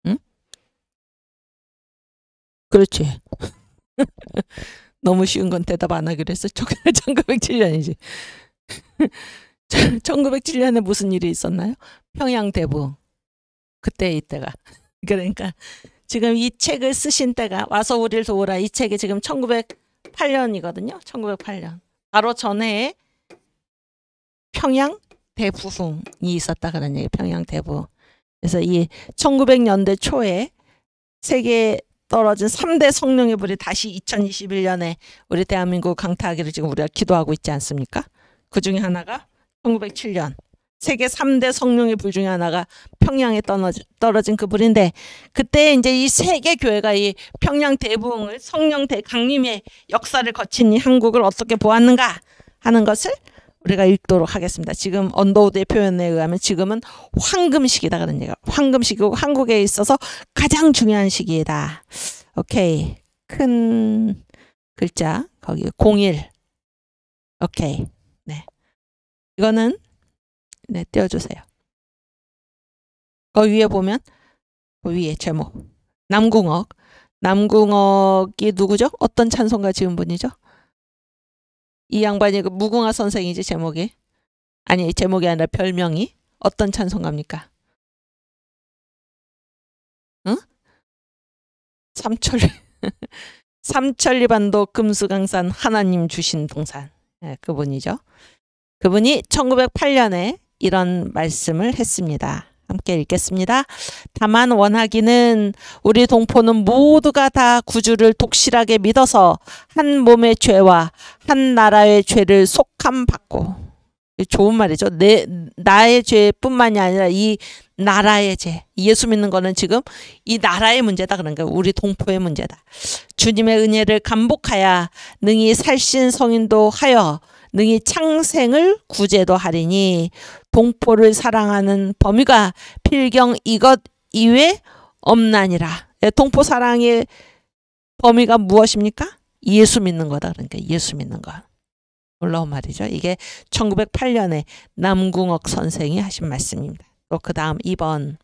응? 그렇지. 너무 쉬운 건 대답 안 하기로 했어. 1907년이지. 1907년에 무슨 일이 있었나요? 평양대부. 그때 이때가. 그러니까 지금 이 책을 쓰신 때가 와서 우리를 도우라 이 책이 지금 1908년이거든요. 1908년. 바로 전해에 평양 대부흥이 있었다 그런 얘기. 평양 대부흥. 그래서 이 1900년대 초에 세계에 떨어진 3대 성령의 불이 다시 2021년에 우리 대한민국 강타하기를 지금 우리가 기도하고 있지 않습니까? 그 중에 하나가 1907년 세계 3대 성령의 불 중에 하나가 평양에 떨어진 그 불인데, 그때 이제 이 세계 교회가 이 평양 대부흥을 성령 대강림의 역사를 거친 이 한국을 어떻게 보았는가 하는 것을 우리가 읽도록 하겠습니다. 지금 언더우드의 표현에 의하면 지금은 황금시기다 그런 얘기가. 황금시기고 한국에 있어서 가장 중요한 시기이다. 오케이. 큰 글자 거기 01. 오케이. 네. 이거는 네, 띄워주세요. 그 위에 보면 그 위에 제목 남궁옥. 남궁옥이 누구죠? 어떤 찬송가 지은 분이죠? 이 양반이 그 무궁화 선생이지 제목이. 아니 제목이 아니라 별명이 어떤 찬송가입니까? 응? 삼천리 삼천리반도 금수강산 하나님 주신 동산. 네, 그분이죠. 그분이 1908년에 이런 말씀을 했습니다. 함께 읽겠습니다. 다만 원하기는 우리 동포는 모두가 다 구주를 독실하게 믿어서 한 몸의 죄와 한 나라의 죄를 속함 받고. 좋은 말이죠. 나의 죄뿐만이 아니라 이 나라의 죄. 예수 믿는 거는 지금 이 나라의 문제다. 그러니까 우리 동포의 문제다. 주님의 은혜를 감복하여 능히 살신 성인도 하여 능히 창생을 구제도 하리니 동포를 사랑하는 범위가 필경 이것 이외 없나니라. 동포 사랑의 범위가 무엇입니까? 예수 믿는 거다. 그러니까 예수 믿는 거. 놀라운 말이죠. 이게 1908년에 남궁옥 선생이 하신 말씀입니다. 또 그 다음 2번은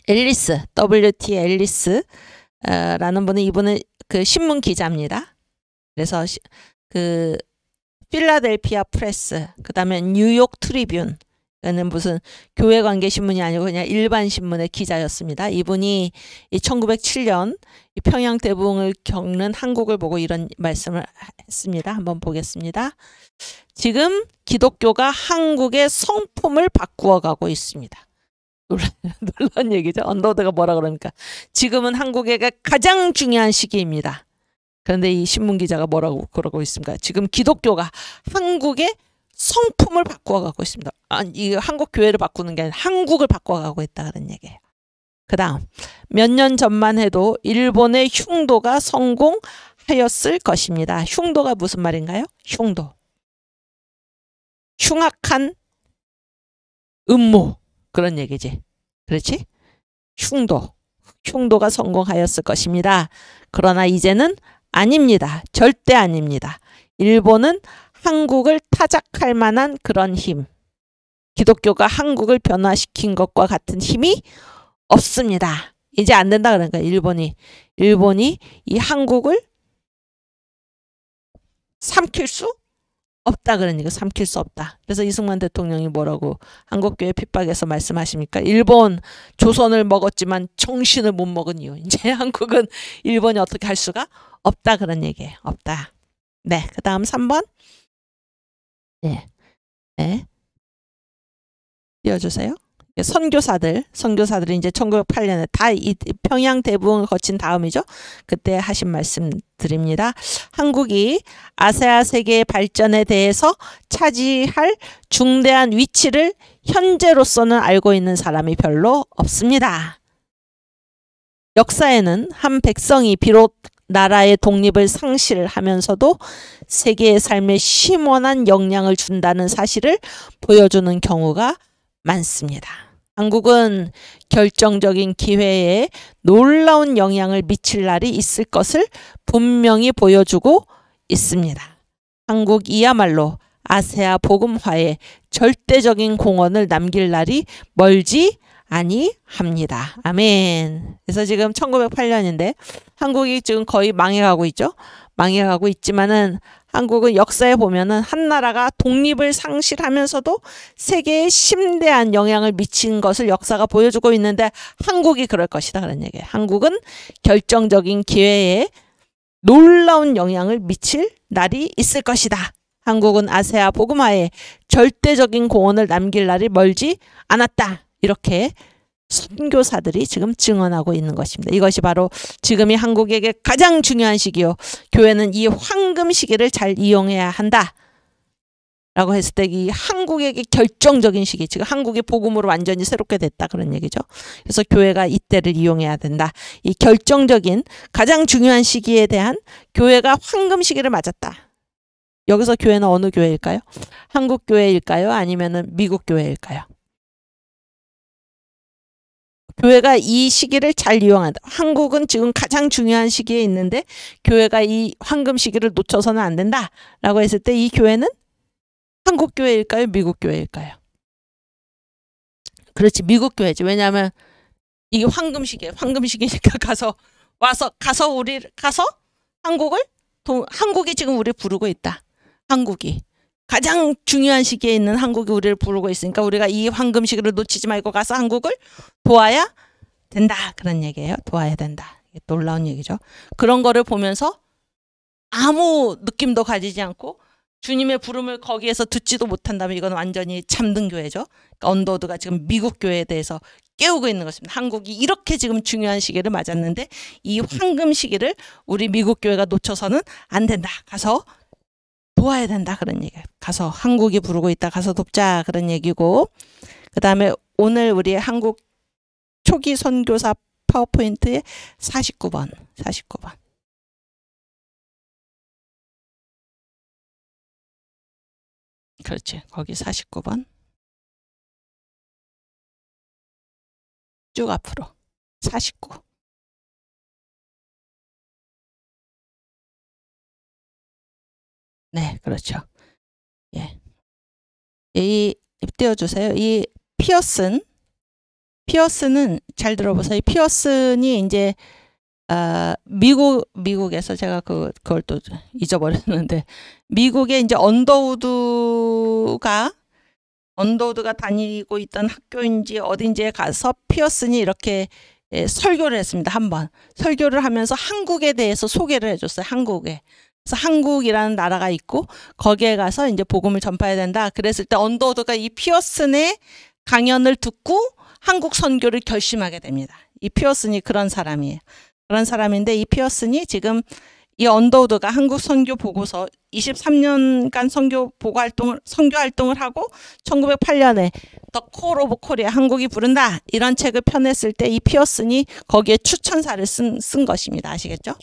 앨리스, W.T. 앨리스 라는 분은 이분은 그 신문 기자입니다. 그래서 그 필라델피아 프레스, 그 다음에 뉴욕 트리뷴, 는 무슨 교회 관계 신문이 아니고 그냥 일반 신문의 기자였습니다. 이분이 이 1907년 이 평양 대부흥을 겪는 한국을 보고 이런 말씀을 했습니다. 한번 보겠습니다. 지금 기독교가 한국의 성품을 바꾸어 가고 있습니다. 놀라운 얘기죠. 언더우드가 뭐라 그러니까 지금은 한국에게 가장 중요한 시기입니다. 그런데 이 신문 기자가 뭐라고 그러고 있습니까? 지금 기독교가 한국의 성품을 바꿔가고 있습니다. 아니, 이 한국 교회를 바꾸는 게 아니라 한국을 바꿔가고 있다 그런 얘기예요. 그 다음 몇 년 전만 해도 일본의 흉도가 성공하였을 것입니다. 흉도가 무슨 말인가요? 흉도. 흉악한 음모 그런 얘기지. 그렇지? 흉도가 성공하였을 것입니다. 그러나 이제는 아닙니다. 절대 아닙니다. 일본은 한국을 타작할 만한 그런 힘, 기독교가 한국을 변화시킨 것과 같은 힘이 없습니다. 이제 안 된다 그러니까 일본이 이 한국을 삼킬 수 없다 그러니까 삼킬 수 없다. 그래서 이승만 대통령이 뭐라고 한국교회 핍박에서 말씀하십니까? 일본 조선을 먹었지만 정신을 못 먹은 이유. 이제 한국은 일본이 어떻게 할 수가 없다 그런 얘기예요. 없다. 네, 그 다음 3번. 네. 띄워주세요. 선교사들이 이제 1908년에 다 이 평양 대부흥을 거친 다음이죠. 그때 하신 말씀 드립니다. 한국이 아세아 세계의 발전에 대해서 차지할 중대한 위치를 현재로서는 알고 있는 사람이 별로 없습니다. 역사에는 한 백성이 비록 나라의 독립을 상실하면서도 세계의 삶에 심원한 영향을 준다는 사실을 보여주는 경우가 많습니다. 한국은 결정적인 기회에 놀라운 영향을 미칠 날이 있을 것을 분명히 보여주고 있습니다. 한국이야말로 아세아 복음화에 절대적인 공헌을 남길 날이 멀지 아니합니다. 아멘. 그래서 지금 1908년인데 한국이 지금 거의 망해가고 있죠. 망해가고 있지만은 한국은 역사에 보면은 한 나라가 독립을 상실하면서도 세계에 심대한 영향을 미친 것을 역사가 보여주고 있는데 한국이 그럴 것이다 그런 얘기예요. 한국은 결정적인 기회에 놀라운 영향을 미칠 날이 있을 것이다. 한국은 아세아 복음화에 절대적인 공헌을 남길 날이 멀지 않았다. 이렇게 선교사들이 지금 증언하고 있는 것입니다. 이것이 바로 지금이 한국에게 가장 중요한 시기요. 교회는 이 황금 시기를 잘 이용해야 한다. 라고 했을 때 이 한국에게 결정적인 시기, 지금 한국이 복음으로 완전히 새롭게 됐다 그런 얘기죠. 그래서 교회가 이때를 이용해야 된다. 이 결정적인 가장 중요한 시기에 대한 교회가 황금 시기를 맞았다. 여기서 교회는 어느 교회일까요? 한국 교회일까요? 아니면은 미국 교회일까요? 교회가 이 시기를 잘 이용한다. 한국은 지금 가장 중요한 시기에 있는데 교회가 이 황금 시기를 놓쳐서는 안 된다. 라고 했을 때 이 교회는 한국 교회일까요? 미국 교회일까요? 그렇지, 미국 교회지. 왜냐하면 이게 황금 시기예요. 황금 시기니까 가서 한국이 지금 우리 부르고 있다. 한국이 가장 중요한 시기에 있는 한국이 우리를 부르고 있으니까 우리가 이 황금 시기를 놓치지 말고 가서 한국을 도와야 된다. 그런 얘기예요. 도와야 된다. 놀라운 얘기죠. 그런 거를 보면서 아무 느낌도 가지지 않고 주님의 부름을 거기에서 듣지도 못한다면 이건 완전히 잠든 교회죠. 그러니까 언더우드가 지금 미국 교회에 대해서 깨우고 있는 것입니다. 한국이 이렇게 지금 중요한 시기를 맞았는데 이 황금 시기를 우리 미국 교회가 놓쳐서는 안 된다. 가서 도와야 된다. 그런 얘기예요. 가서 한국이 부르고 있다. 가서 돕자. 그런 얘기고, 그 다음에 오늘 우리 한국 초기 선교사 파워포인트의 49번. 그렇지. 거기 49번. 쭉 앞으로. 49. 네, 그렇죠. 예. 띄워주세요. 이 피어슨은 잘 들어보세요. 이 피어슨이 이제 미국에서 제가 그걸 또 잊어버렸는데 미국에 이제 언더우드가 다니고 있던 학교인지 어딘지에 가서 피어슨이 이렇게 설교를 했습니다. 한번 설교를 하면서 한국에 대해서 소개를 해줬어요. 한국에. 그래서 한국이라는 나라가 있고 거기에 가서 이제 복음을 전파해야 된다. 그랬을 때 언더우드가 이 피어슨의 강연을 듣고 한국 선교를 결심하게 됩니다. 이 피어슨이 그런 사람이에요. 그런 사람인데 이 피어슨이 지금 이 언더우드가 한국 선교 보고서 23년간 선교 활동을 하고 1908년에 더 콜 오브 코리아 한국이 부른다 이런 책을 펴냈을 때 이 피어슨이 거기에 추천사를 쓴 것입니다. 아시겠죠?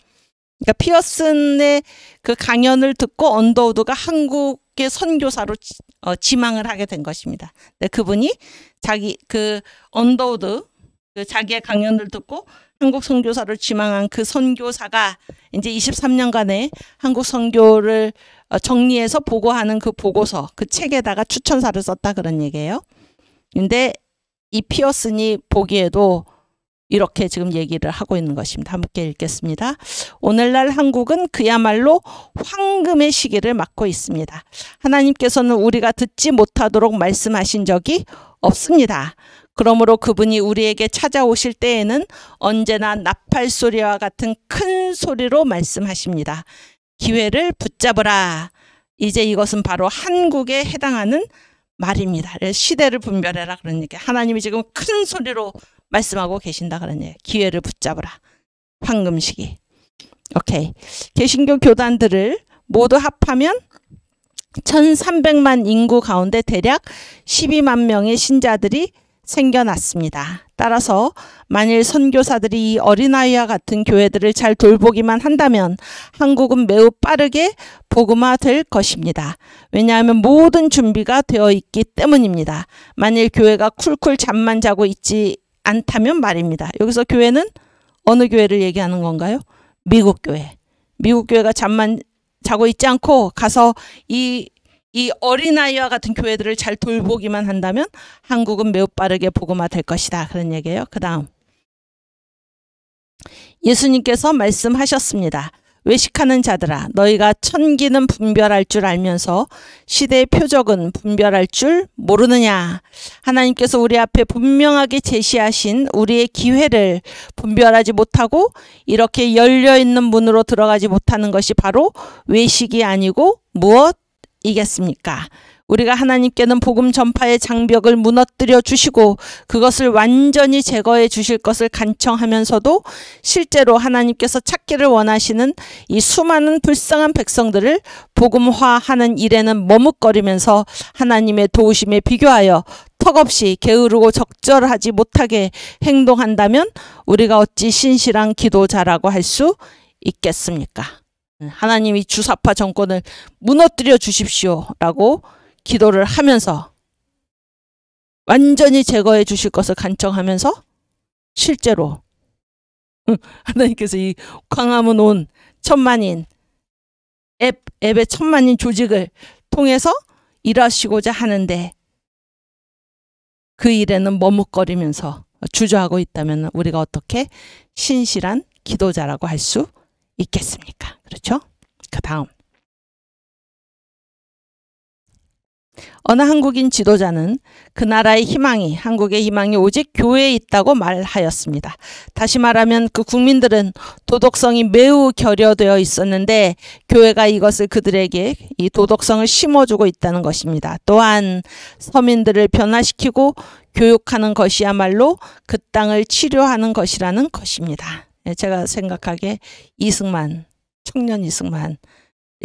그러니까 피어슨의 그 강연을 듣고 언더우드가 한국의 선교사로 지망을 하게 된 것입니다. 근데 그분이 언더우드 자기의 강연을 듣고 한국 선교사를 지망한 그 선교사가 이제 23년간의 한국 선교를 정리해서 보고하는 그 보고서, 그 책에다가 추천사를 썼다 그런 얘기예요. 근데 이 피어슨이 보기에도 이렇게 지금 얘기를 하고 있는 것입니다. 함께 읽겠습니다. 오늘날 한국은 그야말로 황금의 시기를 맞고 있습니다. 하나님께서는 우리가 듣지 못하도록 말씀하신 적이 없습니다. 그러므로 그분이 우리에게 찾아오실 때에는 언제나 나팔 소리와 같은 큰 소리로 말씀하십니다. 기회를 붙잡으라. 이제 이것은 바로 한국에 해당하는 말입니다. 시대를 분별해라 그런 얘기. 하나님이 지금 큰 소리로 말씀하고 계신다 그런 얘기. 기회를 붙잡으라. 황금 시기. 오케이. 개신교 교단들을 모두 합하면 1300만 인구 가운데 대략 12만 명의 신자들이 생겨났습니다. 따라서 만일 선교사들이 이 어린아이와 같은 교회들을 잘 돌보기만 한다면 한국은 매우 빠르게 복음화될 것입니다. 왜냐하면 모든 준비가 되어 있기 때문입니다. 만일 교회가 쿨쿨 잠만 자고 있지 않다면 말입니다. 여기서 교회는 어느 교회를 얘기하는 건가요? 미국 교회. 미국 교회가 잠만 자고 있지 않고 가서 이 어린아이와 같은 교회들을 잘 돌보기만 한다면 한국은 매우 빠르게 복음화될 것이다. 그런 얘기예요. 그 다음 예수님께서 말씀하셨습니다. 외식하는 자들아, 너희가 천기는 분별할 줄 알면서 시대의 표적은 분별할 줄 모르느냐. 하나님께서 우리 앞에 분명하게 제시하신 우리의 기회를 분별하지 못하고 이렇게 열려있는 문으로 들어가지 못하는 것이 바로 외식이 아니고 무엇이겠습니까? 우리가 하나님께는 복음 전파의 장벽을 무너뜨려 주시고 그것을 완전히 제거해 주실 것을 간청하면서도 실제로 하나님께서 찾기를 원하시는 이 수많은 불쌍한 백성들을 복음화하는 일에는 머뭇거리면서 하나님의 도우심에 비교하여 턱없이 게으르고 적절하지 못하게 행동한다면 우리가 어찌 신실한 기도자라고 할 수 있겠습니까? 하나님이 주사파 정권을 무너뜨려 주십시오라고 기도를 하면서 완전히 제거해 주실 것을 간청하면서 실제로 하나님께서 이 광화문 온 천만인 앱의 천만인 조직을 통해서 일하시고자 하는데 그 일에는 머뭇거리면서 주저하고 있다면 우리가 어떻게 신실한 기도자라고 할 수 있겠습니까? 그렇죠? 그 다음 어느 한국인 지도자는 그 나라의 희망이 한국의 희망이 오직 교회에 있다고 말하였습니다. 다시 말하면 그 국민들은 도덕성이 매우 결여되어 있었는데 교회가 이것을 그들에게 이 도덕성을 심어주고 있다는 것입니다. 또한 서민들을 변화시키고 교육하는 것이야말로 그 땅을 치료하는 것이라는 것입니다. 제가 생각하기에 이승만, 청년 이승만일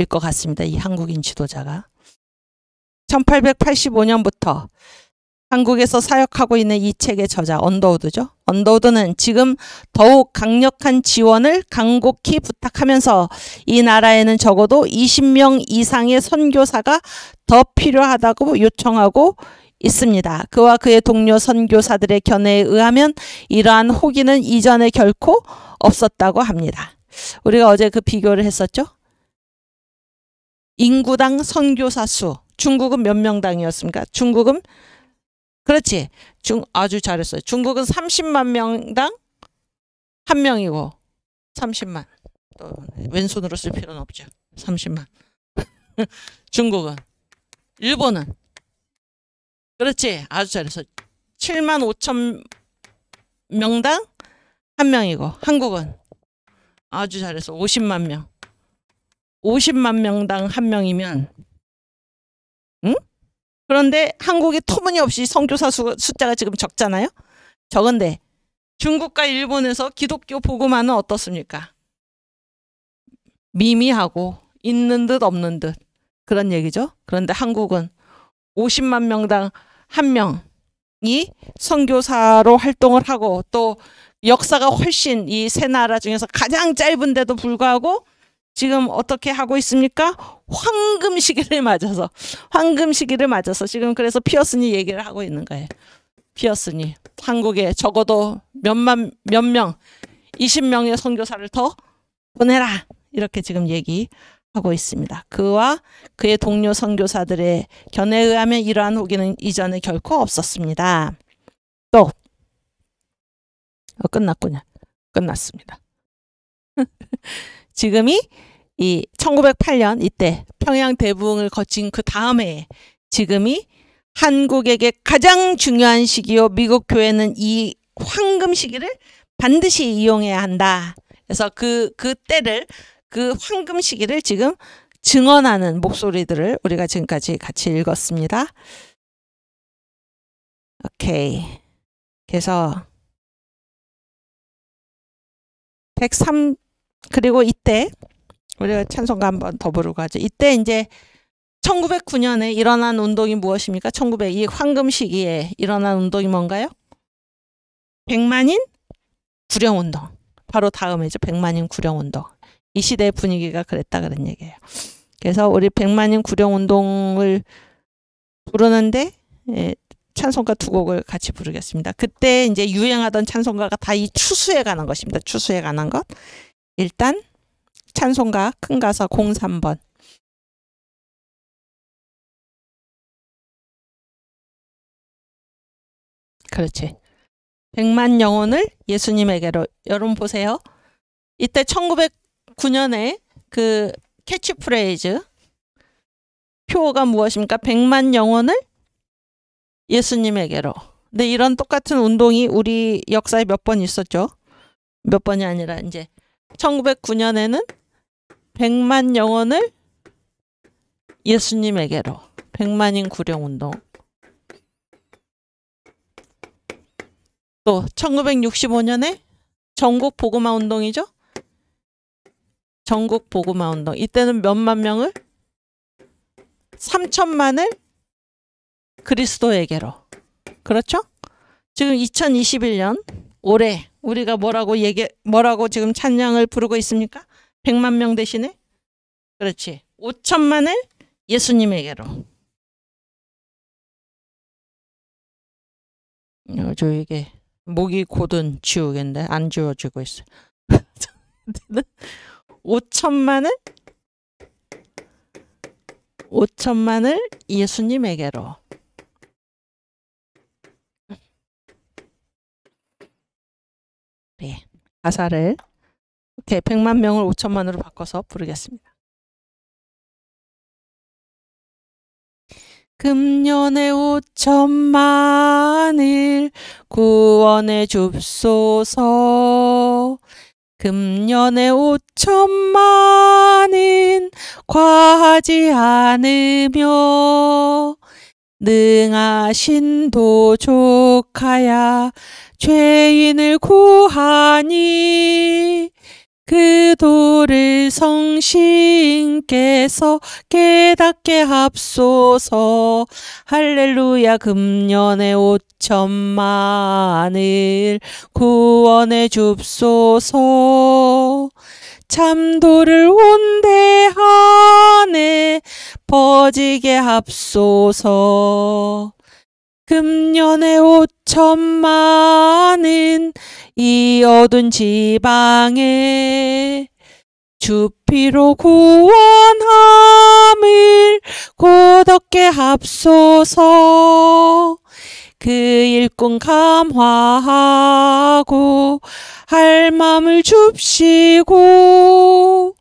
것 같습니다. 이 한국인 지도자가. 1885년부터 한국에서 사역하고 있는 이 책의 저자 언더우드죠. 언더우드는 지금 더욱 강력한 지원을 간곡히 부탁하면서 이 나라에는 적어도 20명 이상의 선교사가 더 필요하다고 요청하고 있습니다. 그와 그의 동료 선교사들의 견해에 의하면 이러한 호기는 이전에 결코 없었다고 합니다. 우리가 어제 그 비교를 했었죠. 인구당 선교사 수. 중국은 몇 명당이었습니까? 중국은 그렇지. 아주 잘했어요. 중국은 30만 명당 한 명이고 30만. 또 왼손으로 쓸 필요는 없죠. 30만. 중국은. 일본은 그렇지. 아주 잘했어. 7만 5천 명당 한 명이고 한국은 아주 잘했어. 50만 명. 50만 명당 한 명이면 응? 그런데 한국이 터무니없이 선교사 숫자가 지금 적잖아요. 적은데 중국과 일본에서 기독교 복음화는 어떻습니까? 미미하고 있는 듯 없는 듯 그런 얘기죠. 그런데 한국은 50만 명당 한 명이 선교사로 활동을 하고 또 역사가 훨씬 이 세 나라 중에서 가장 짧은데도 불구하고 지금 어떻게 하고 있습니까? 황금 시기를 맞아서 지금 그래서 피어슨이 얘기를 하고 있는 거예요. 피어슨이 한국에 적어도 몇 명 20명의 선교사를 더 보내라 이렇게 지금 얘기하고 있습니다. 그와 그의 동료 선교사들의 견해에 의하면 이러한 호기는 이전에 결코 없었습니다. 또 끝났군요. 끝났습니다. 지금이 이 1908년 이때 평양 대붕을 거친 그 다음에 지금이 한국에게 가장 중요한 시기요. 미국 교회는 이 황금 시기를 반드시 이용해야 한다. 그래서 그 때를 그 황금 시기를 지금 증언하는 목소리들을 우리가 지금까지 같이 읽었습니다. 오케이. 그래서 103 그리고 이때 우리가 찬송가 한번 더 부르고 하죠. 이때 이제 1909년에 일어난 운동이 무엇입니까? 이 황금 시기에 일어난 운동이 뭔가요? 백만인 구령운동. 바로 다음이죠. 백만인 구령운동. 이 시대의 분위기가 그랬다 그런 얘기예요. 그래서 우리 백만인 구령운동을 부르는데 찬송가 두 곡을 같이 부르겠습니다. 그때 이제 유행하던 찬송가가 다 이 추수에 관한 것입니다. 추수에 관한 것. 일단 찬송가 큰 가사 03번. 그렇지. 100만 영혼을 예수님에게로. 여러분 보세요. 이때 1909년에 그 캐치프레이즈 표어가 무엇입니까? 100만 영혼을 예수님에게로. 근데 이런 똑같은 운동이 우리 역사에 몇 번 있었죠. 몇 번이 아니라 이제 1909년에는 100만 영혼을 예수님에게로. 100만인 구령 운동. 또 1965년에 전국 복음화 운동이죠. 전국 복음화 운동. 이때는 몇만 명을? 3천만을 그리스도에게로. 그렇죠? 지금 2021년 올해 우리가 뭐라고 지금 찬양을 부르고 있습니까? 100만 명 대신에? 그렇지. 5천만을 예수님에게로. 저 이게 목이 곧은 지우개인데 안 지워지고 있어요. 5천만을 예수님에게로. 네, 가사를 이렇게 100만 명을 5천만으로 바꿔서 부르겠습니다. 금년에 5천만을 구원해 줍소서. 금년에 5천만은 과하지 않으며 능하신 도족하야 죄인을 구하니 그 도를 성신께서 깨닫게 합소서. 할렐루야. 금년에 5천만을 구원해 줍소서. 참도를 온대 안에 퍼지게 합소서. 금년에 5천만은 이 어두운 지방에 주 피로 구원함을 곧 얻게 합소서. 그 일꾼 감화하고 할 마음을 줍시고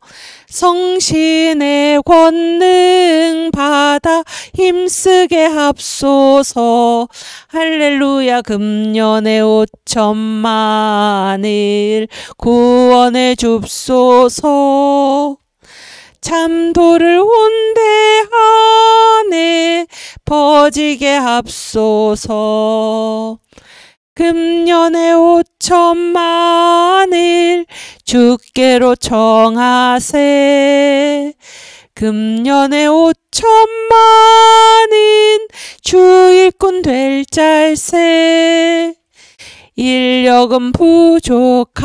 성신의 권능 받아 힘쓰게 합소서. 할렐루야. 금년에 5천만을 구원해 줍소서. 참도를 온대 안에 퍼지게 합소서. 금년에 5천만을 주께로 청하세. 금년에 5천만은 주 일꾼 될 짤세. 인력은 부족하나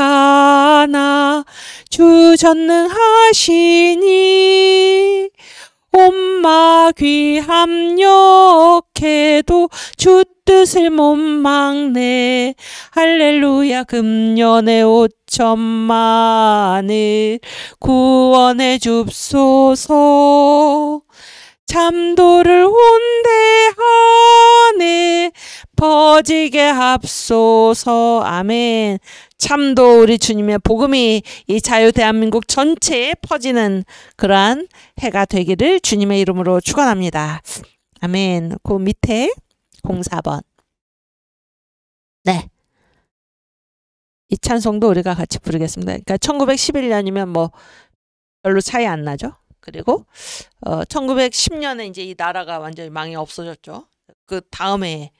주 전능하시니 온마 귀 합력해도 주 뜻을 못 막네. 할렐루야. 금년에 5천만을 구원해 줍소서. 참도를 온대 안에 퍼지게 합소서. 아멘. 참도 우리 주님의 복음이 이 자유 대한민국 전체에 퍼지는 그러한 해가 되기를 주님의 이름으로 축원합니다. 아멘. 그 밑에 04번. 네. 이 찬송도 우리가 같이 부르겠습니다. 그러니까 1911년이면 뭐 별로 차이 안 나죠. 그리고 1910년에 이제 이 나라가 완전히 망해 없어졌죠. 그 다음에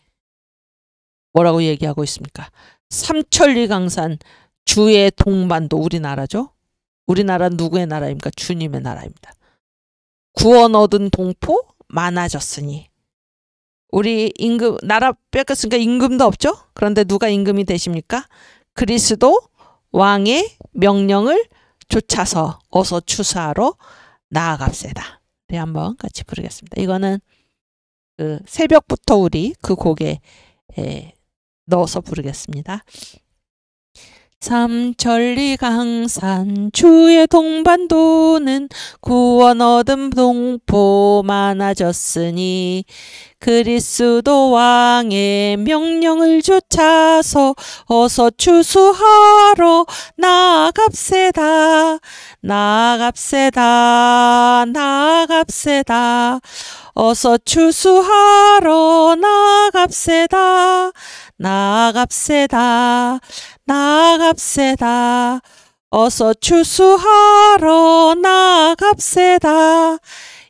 뭐라고 얘기하고 있습니까? 삼천리 강산 주의 동반도 우리나라죠. 우리나라는 누구의 나라입니까? 주님의 나라입니다. 구원 얻은 동포 많아졌으니 우리 임금 나라 뺏겼으니까 임금도 없죠. 그런데 누가 임금이 되십니까? 그리스도 왕의 명령을 쫓아서 어서 추수하러 나아갑시다. 네, 한번 같이 부르겠습니다. 이거는 그 새벽부터 우리 그 곡에 넣어서 부르겠습니다. 삼천리 강산 주의 동반도는 구원 얻은 동포 많아졌으니 그리스도 왕의 명령을 좇아서 어서 추수하러 나아갑세다. 나아갑세다. 나아갑세다. 어서 추수하러 나아갑세다. 나아갑세다. 나아갑세다. 어서 추수하러 나아갑세다.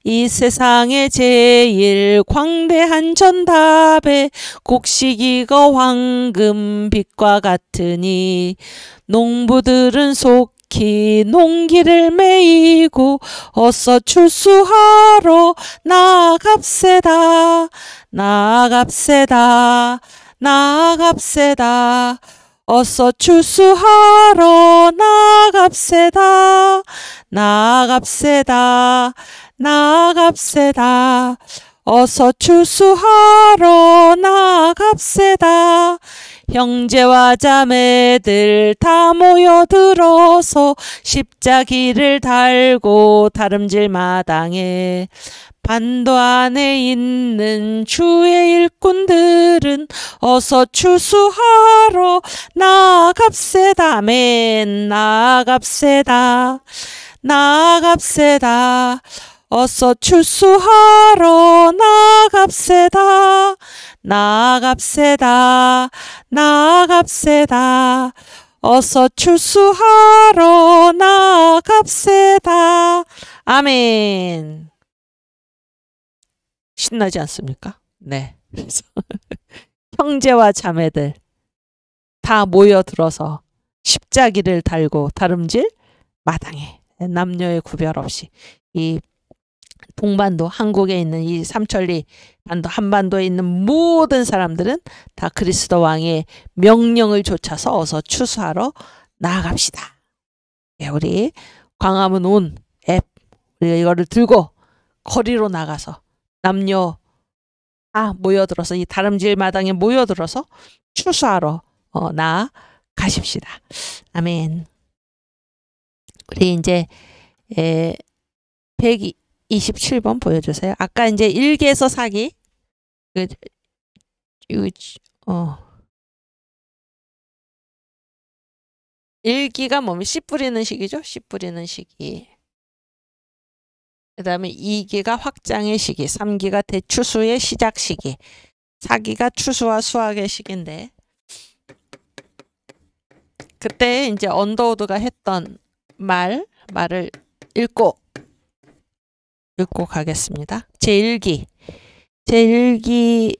이 세상에 제일 광대한 전답에 곡식이거 황금빛과 같으니 농부들은 속히 농기를 메이고 어서 추수하러 나아갑세다. 나아갑세다. 나아갑세다. 어서 추수하러 나아갑세다. 나아갑세다. 나아갑세다. 어서 추수하러 나아갑세다. 형제와 자매들 다 모여들어서 십자기를 달고 다름질 마당에 반도 안에 있는 주의 일꾼들은 어서 추수하러 나아갑세다. 아멘. 나아갑세다. 나아갑세다. 어서 추수하러 나아갑세다. 나아갑세다. 나아갑세다. 어서 추수하러 나아갑세다. 아멘. 신나지 않습니까? 네. 그래서 형제와 자매들 다 모여들어서 십자기를 달고 다름질 마당에 남녀의 구별 없이 이 동반도 한국에 있는 이 삼천리 반도 한반도에 있는 모든 사람들은 다 그리스도 왕의 명령을 좇아서 어서 추수하러 나아갑시다. 예, 우리 광화문 온 앱 우리가 이거를 들고 거리로 나가서 남녀 다 모여들어서 이 다름질 마당에 모여들어서 추수하러 나아가십시다. 아멘. 우리 이제 127번 보여주세요. 아까 이제 일기에서 사기 일기가 뭐면 씨 뿌리는 시기죠. 씨 뿌리는 시기. 그 다음에 2기가 확장의 시기, 3기가 대추수의 시작 시기, 4기가 추수와 수확의 시기인데 그때 이제 언더우드가 했던 말을 읽고 가겠습니다. 제1기하고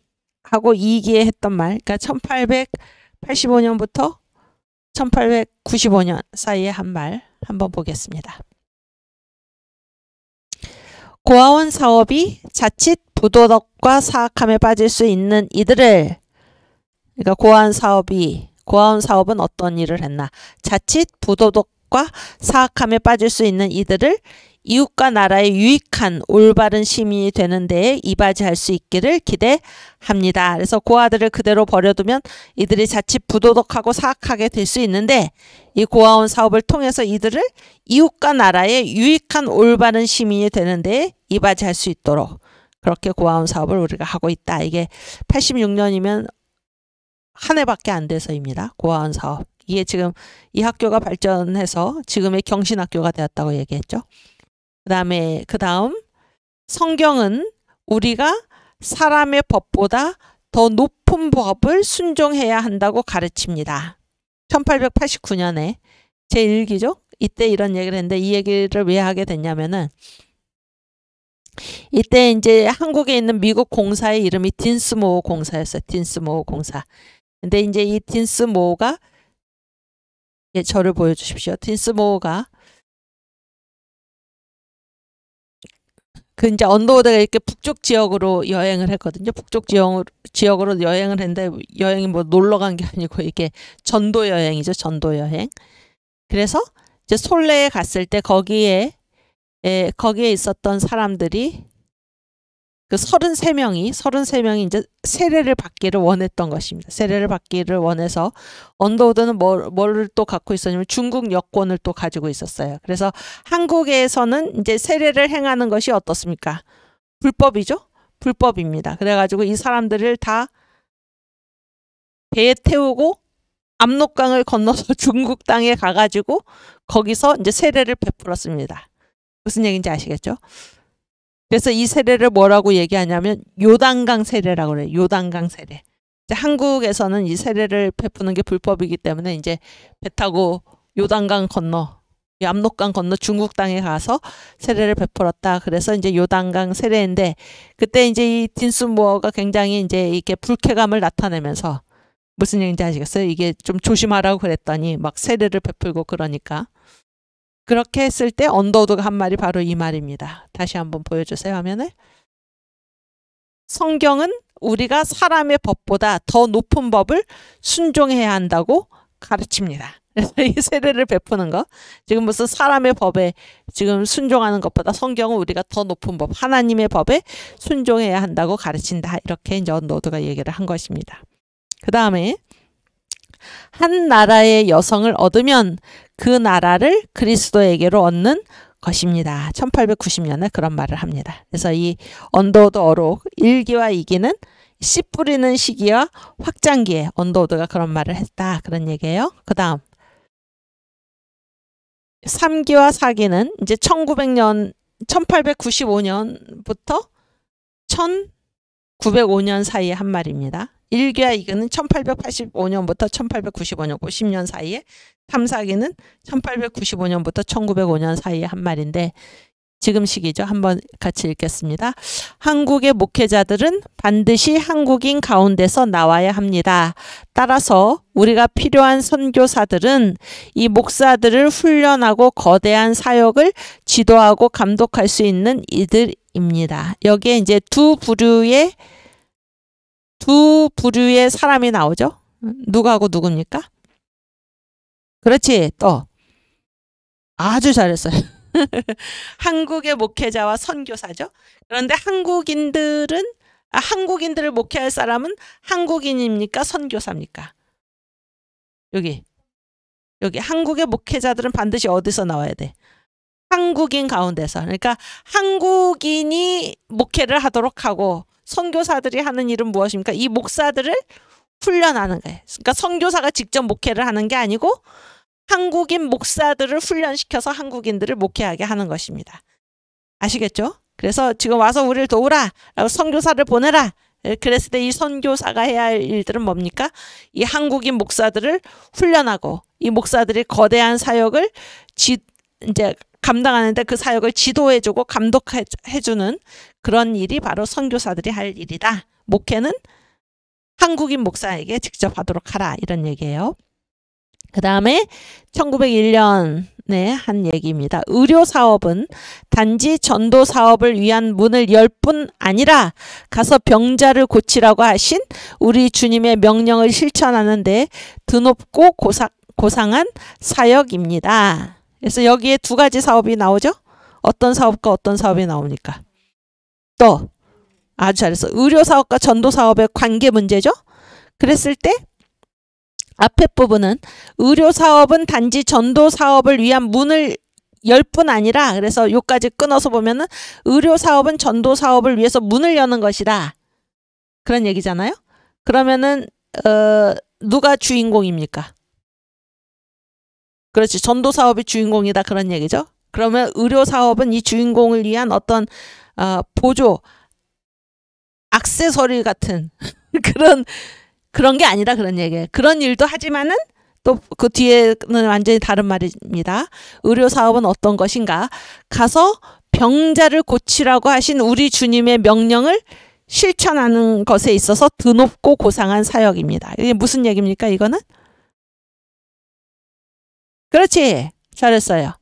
2기에 했던 말, 그러니까 1885년부터 1895년 사이에 한 말 한번 보겠습니다. 고아원 사업이 자칫 부도덕과 사악함에 빠질 수 있는 이들을, 그러니까 고아원 사업은 어떤 일을 했나? 자칫 부도덕과 사악함에 빠질 수 있는 이들을 이웃과 나라에 유익한 올바른 시민이 되는 데에 이바지할 수 있기를 기대합니다. 그래서 고아들을 그대로 버려두면 이들이 자칫 부도덕하고 사악하게 될 수 있는데 이 고아원 사업을 통해서 이들을 이웃과 나라에 유익한 올바른 시민이 되는 데에 이바지할 수 있도록 그렇게 고아원 사업을 우리가 하고 있다. 이게 86년이면 한 해밖에 안 돼서입니다. 고아원 사업. 이게 지금 이 학교가 발전해서 지금의 경신학교가 되었다고 얘기했죠. 그 다음 성경은 우리가 사람의 법보다 더 높은 법을 순종해야 한다고 가르칩니다. 1889년에 제1기죠. 이때 이런 얘기를 했는데 이 얘기를 왜 하게 됐냐면은 이때 이제 한국에 있는 미국 공사의 이름이 딘스모어 공사였어요. 딘스모어 공사. 근데 이제 이 딘스모어가 저를 보여주십시오. 딘스모어가 이제 언더우드가 이렇게 북쪽 지역으로 여행을 했거든요. 북쪽 지역으로 여행을 했는데 여행이 뭐 놀러 간 게 아니고 이게 전도 여행이죠. 전도 여행. 그래서 이제 솔레에 갔을 때 거기에 있었던 사람들이 그 33명이 이제 세례를 받기를 원했던 것입니다. 세례를 받기를 원해서 언더우드는 뭐를 또 갖고 있었냐면 중국 여권을 또 가지고 있었어요. 그래서 한국에서는 이제 세례를 행하는 것이 어떻습니까? 불법이죠? 불법입니다. 그래가지고 이 사람들을 다 배에 태우고 압록강을 건너서 중국 땅에 가가지고 거기서 이제 세례를 베풀었습니다. 무슨 얘기인지 아시겠죠? 그래서 이 세례를 뭐라고 얘기하냐면 요단강 세례라고 그래요. 요단강 세례. 이제 한국에서는 이 세례를 베푸는 게 불법이기 때문에 이제 배 타고 요단강 건너, 이 압록강 건너 중국 땅에 가서 세례를 베풀었다. 그래서 이제 요단강 세례인데 그때 이제 이 딘슨모어가 굉장히 이제 이렇게 불쾌감을 나타내면서 무슨 얘기인지 아시겠어요? 이게 좀 조심하라고 그랬더니 막 세례를 베풀고 그러니까. 그렇게 했을 때 언더우드가 한 말이 바로 이 말입니다. 다시 한번 보여주세요 화면을. 성경은 우리가 사람의 법보다 더 높은 법을 순종해야 한다고 가르칩니다. 그래서 이 세례를 베푸는 거 지금 무슨 사람의 법에 지금 순종하는 것보다 성경은 우리가 더 높은 법 하나님의 법에 순종해야 한다고 가르친다. 이렇게 이제 언더우드가 얘기를 한 것입니다. 그 다음에 한 나라의 여성을 얻으면 그 나라를 그리스도에게로 얻는 것입니다. 1890년에 그런 말을 합니다. 그래서 이 언더우드 어록 1기와 2기는 씨 뿌리는 시기와 확장기에 언더우드가 그런 말을 했다. 그런 얘기예요. 그 다음 3기와 4기는 이제 1895년부터 1905년 사이에 한 말입니다. 1기와 2기는 1885년부터 1895년 50년 사이에 3, 4기는 1895년부터 1905년 사이에 한 말인데 지금 시기죠. 한번 같이 읽겠습니다. 한국의 목회자들은 반드시 한국인 가운데서 나와야 합니다. 따라서 우리가 필요한 선교사들은 이 목사들을 훈련하고 거대한 사역을 지도하고 감독할 수 있는 이들입니다. 여기에 이제 두 부류의 사람이 나오죠. 누구하고 누굽니까? 그렇지. 또 아주 잘했어요. 한국의 목회자와 선교사죠. 그런데 한국인들을 목회할 사람은 한국인입니까? 선교사입니까? 여기 한국의 목회자들은 반드시 어디서 나와야 돼? 한국인 가운데서. 그러니까 한국인이 목회를 하도록 하고 선교사들이 하는 일은 무엇입니까? 이 목사들을 훈련하는 거예요. 그러니까 선교사가 직접 목회를 하는 게 아니고 한국인 목사들을 훈련시켜서 한국인들을 목회하게 하는 것입니다. 아시겠죠? 그래서 지금 와서 우리를 도우라 라고 선교사를 보내라. 그랬을 때 이 선교사가 해야 할 일들은 뭡니까? 이 한국인 목사들을 훈련하고 이 목사들이 거대한 사역을 이제 감당하는데 그 사역을 지도해주고 감독해주는 그런 일이 바로 선교사들이 할 일이다. 목회는 한국인 목사에게 직접 하도록 하라. 이런 얘기예요. 그 다음에 1901년에 한 얘기입니다. 의료사업은 단지 전도사업을 위한 문을 열 뿐 아니라 가서 병자를 고치라고 하신 우리 주님의 명령을 실천하는 데 드높고 고상한 사역입니다. 그래서 여기에 두 가지 사업이 나오죠. 어떤 사업과 어떤 사업이 나옵니까? 또 아주 잘했어. 의료사업과 전도사업의 관계 문제죠. 그랬을 때 앞에 부분은 의료사업은 단지 전도사업을 위한 문을 열 뿐 아니라 그래서 요까지 끊어서 보면은 의료사업은 전도사업을 위해서 문을 여는 것이다. 그런 얘기잖아요. 그러면은 누가 주인공입니까? 그렇지. 전도사업이 주인공이다. 그런 얘기죠. 그러면 의료사업은 이 주인공을 위한 어떤 보조, 액세서리 같은 그런 게 아니다. 그런 얘기예요. 그런 일도 하지만은 또 그 뒤에는 완전히 다른 말입니다. 의료사업은 어떤 것인가? 가서 병자를 고치라고 하신 우리 주님의 명령을 실천하는 것에 있어서 드높고 고상한 사역입니다. 이게 무슨 얘기입니까? 이거는? 그렇지. 잘했어요.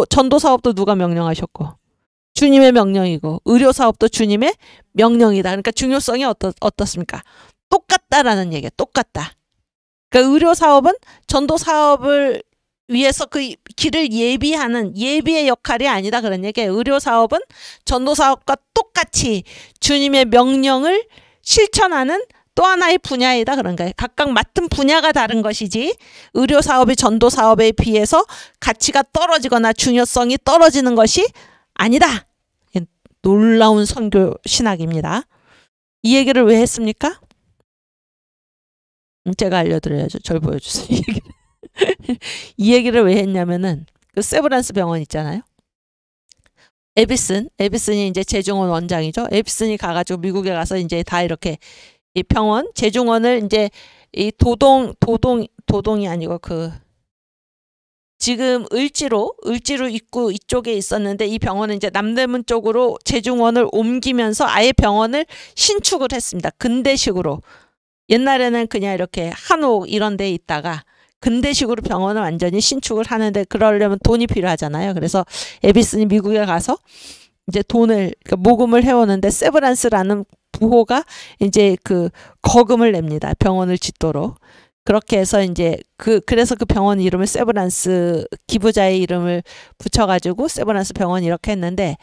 전도사업도 누가 명령하셨고 주님의 명령이고 의료사업도 주님의 명령이다. 그러니까 중요성이 어떻습니까? 똑같다라는 얘기예요. 똑같다. 그러니까 의료사업은 전도사업을 위해서 그 길을 예비하는 예비의 역할이 아니다. 그런 얘기예요. 의료사업은 전도사업과 똑같이 주님의 명령을 실천하는 또 하나의 분야이다 그런 거예요. 각각 맡은 분야가 다른 것이지 의료 사업이 전도 사업에 비해서 가치가 떨어지거나 중요성이 떨어지는 것이 아니다. 놀라운 선교 신학입니다. 이 얘기를 왜 했습니까? 제가 알려드려야죠. 절 보여주세요. 이 얘기를 왜 했냐면은 그 세브란스 병원 있잖아요. 에비슨이 이제 재중원 원장이죠. 에비슨이 가가지고 미국에 가서 이제 다 이렇게 이 병원 재중원을 이제 이 도동이 아니고 그 지금 을지로 입구 이쪽에 있었는데 이 병원은 이제 남대문 쪽으로 재중원을 옮기면서 아예 병원을 신축을 했습니다. 근대식으로. 옛날에는 그냥 이렇게 한옥 이런 데 있다가 근대식으로 병원을 완전히 신축을 하는데 그러려면 돈이 필요하잖아요. 그래서 에비슨이 미국에 가서 이제 돈을 그러니까 모금을 해오는데 세브란스라는 부호가 이제 그 거금을 냅니다. 병원을 짓도록. 그렇게 해서 이제 그래서 그 병원 이름을 세브란스 기부자의 이름을 붙여가지고 세브란스 병원 이렇게 했는데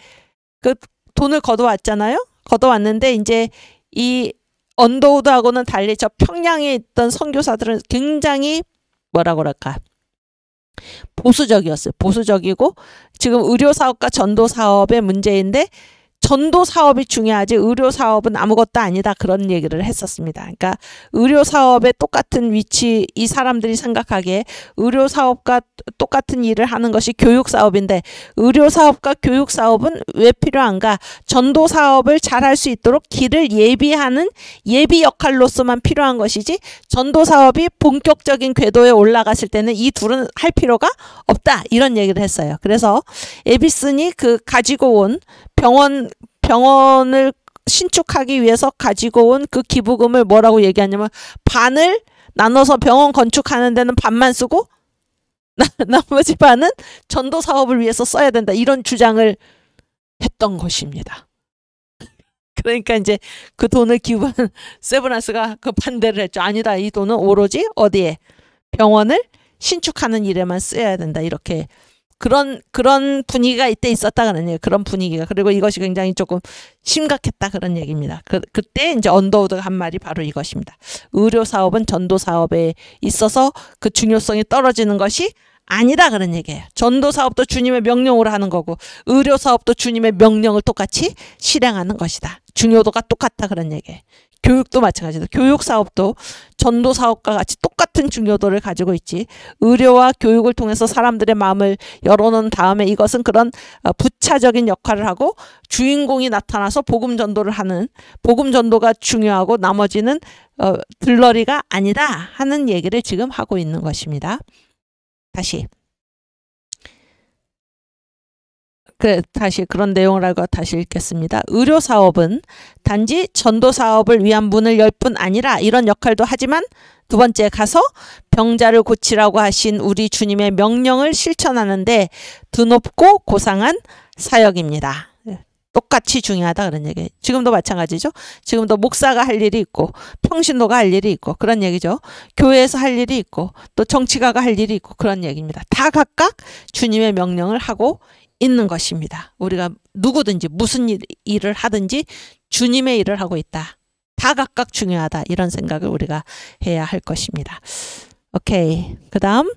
그 돈을 걷어왔잖아요. 걷어왔는데 이제 이 언더우드하고는 달리 저 평양에 있던 선교사들은 굉장히 뭐라고 그럴까 보수적이었어요. 보수적이고 지금 의료 사업과 전도 사업의 문제인데 전도 사업이 중요하지 의료 사업은 아무것도 아니다 그런 얘기를 했었습니다. 그러니까 의료 사업의 똑같은 위치 이 사람들이 생각하기에 의료 사업과 똑같은 일을 하는 것이 교육 사업인데 의료 사업과 교육 사업은 왜 필요한가? 전도 사업을 잘할 수 있도록 길을 예비하는 예비 역할로서만 필요한 것이지 전도 사업이 본격적인 궤도에 올라갔을 때는 이 둘은 할 필요가 없다 이런 얘기를 했어요. 그래서 에비슨이 그 가지고 온 병원을 신축하기 위해서 가지고 온 그 기부금을 뭐라고 얘기하냐면 반을 나눠서 병원 건축하는 데는 반만 쓰고 나머지 반은 전도 사업을 위해서 써야 된다. 이런 주장을 했던 것입니다. 그러니까 이제 그 돈을 기부한 세브란스가 그 반대를 했죠. 아니다. 이 돈은 오로지 어디에 병원을 신축하는 일에만 쓰여야 된다. 이렇게 그런 분위기가 이때 있었다 그런 얘기. 그런 분위기가 그리고 이것이 굉장히 조금 심각했다 그런 얘기입니다. 그때 이제 언더우드가 한 말이 바로 이것입니다. 의료 사업은 전도 사업에 있어서 그 중요성이 떨어지는 것이 아니다 그런 얘기예요. 전도 사업도 주님의 명령으로 하는 거고 의료 사업도 주님의 명령을 똑같이 실행하는 것이다. 중요도가 똑같다 그런 얘기예요. 교육도 마찬가지다. 교육 사업도 전도 사업과 같이 똑같은 중요도를 가지고 있지. 의료와 교육을 통해서 사람들의 마음을 열어놓은 다음에 이것은 그런 부차적인 역할을 하고 주인공이 나타나서 복음 전도를 하는 복음 전도가 중요하고 나머지는 들러리가 아니다 하는 얘기를 지금 하고 있는 것입니다. 다시 그런 내용을 알고 다시 읽겠습니다. 의료 사업은 단지 전도 사업을 위한 문을 열 뿐 아니라 이런 역할도 하지만 두 번째 가서 병자를 고치라고 하신 우리 주님의 명령을 실천하는데 드높고 고상한 사역입니다. 똑같이 중요하다 그런 얘기예요. 지금도 마찬가지죠. 지금도 목사가 할 일이 있고 평신도가 할 일이 있고 그런 얘기죠. 교회에서 할 일이 있고 또 정치가가 할 일이 있고 그런 얘기입니다. 다 각각 주님의 명령을 하고 있는 것입니다. 우리가 누구든지 무슨 일을 하든지 주님의 일을 하고 있다. 다 각각 중요하다. 이런 생각을 우리가 해야 할 것입니다. 오케이. 그 다음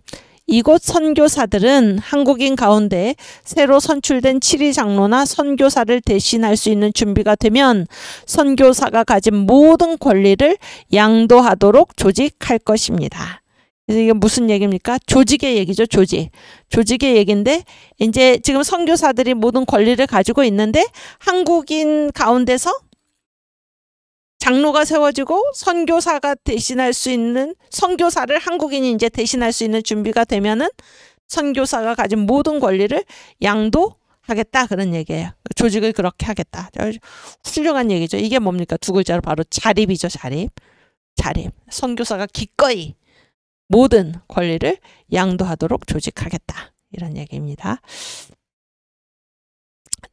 이곳 선교사들은 한국인 가운데 새로 선출된 7위 장로나 선교사를 대신할 수 있는 준비가 되면 선교사가 가진 모든 권리를 양도하도록 조직할 것입니다. 그래서 이게 무슨 얘기입니까? 조직의 얘기죠. 조직의 얘기인데 이제 지금 선교사들이 모든 권리를 가지고 있는데 한국인 가운데서 장로가 세워지고 선교사가 대신할 수 있는 선교사를 한국인이 이제 대신할 수 있는 준비가 되면은 선교사가 가진 모든 권리를 양도하겠다 그런 얘기예요. 조직을 그렇게 하겠다. 훌륭한 얘기죠. 이게 뭡니까? 두 글자로 바로 자립이죠. 자립. 선교사가 기꺼이 모든 권리를 양도하도록 조직하겠다. 이런 얘기입니다.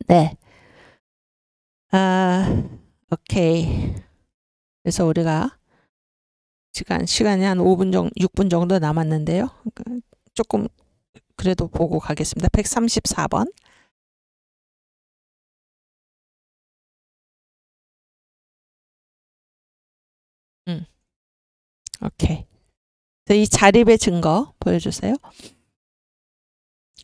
네. 오케이. 그래서 우리가 시간이 한 5분 정도, 6분 정도 남았는데요. 조금 그래도 보고 가겠습니다. 134번. 오케이. 이 자립의 증거 보여주세요.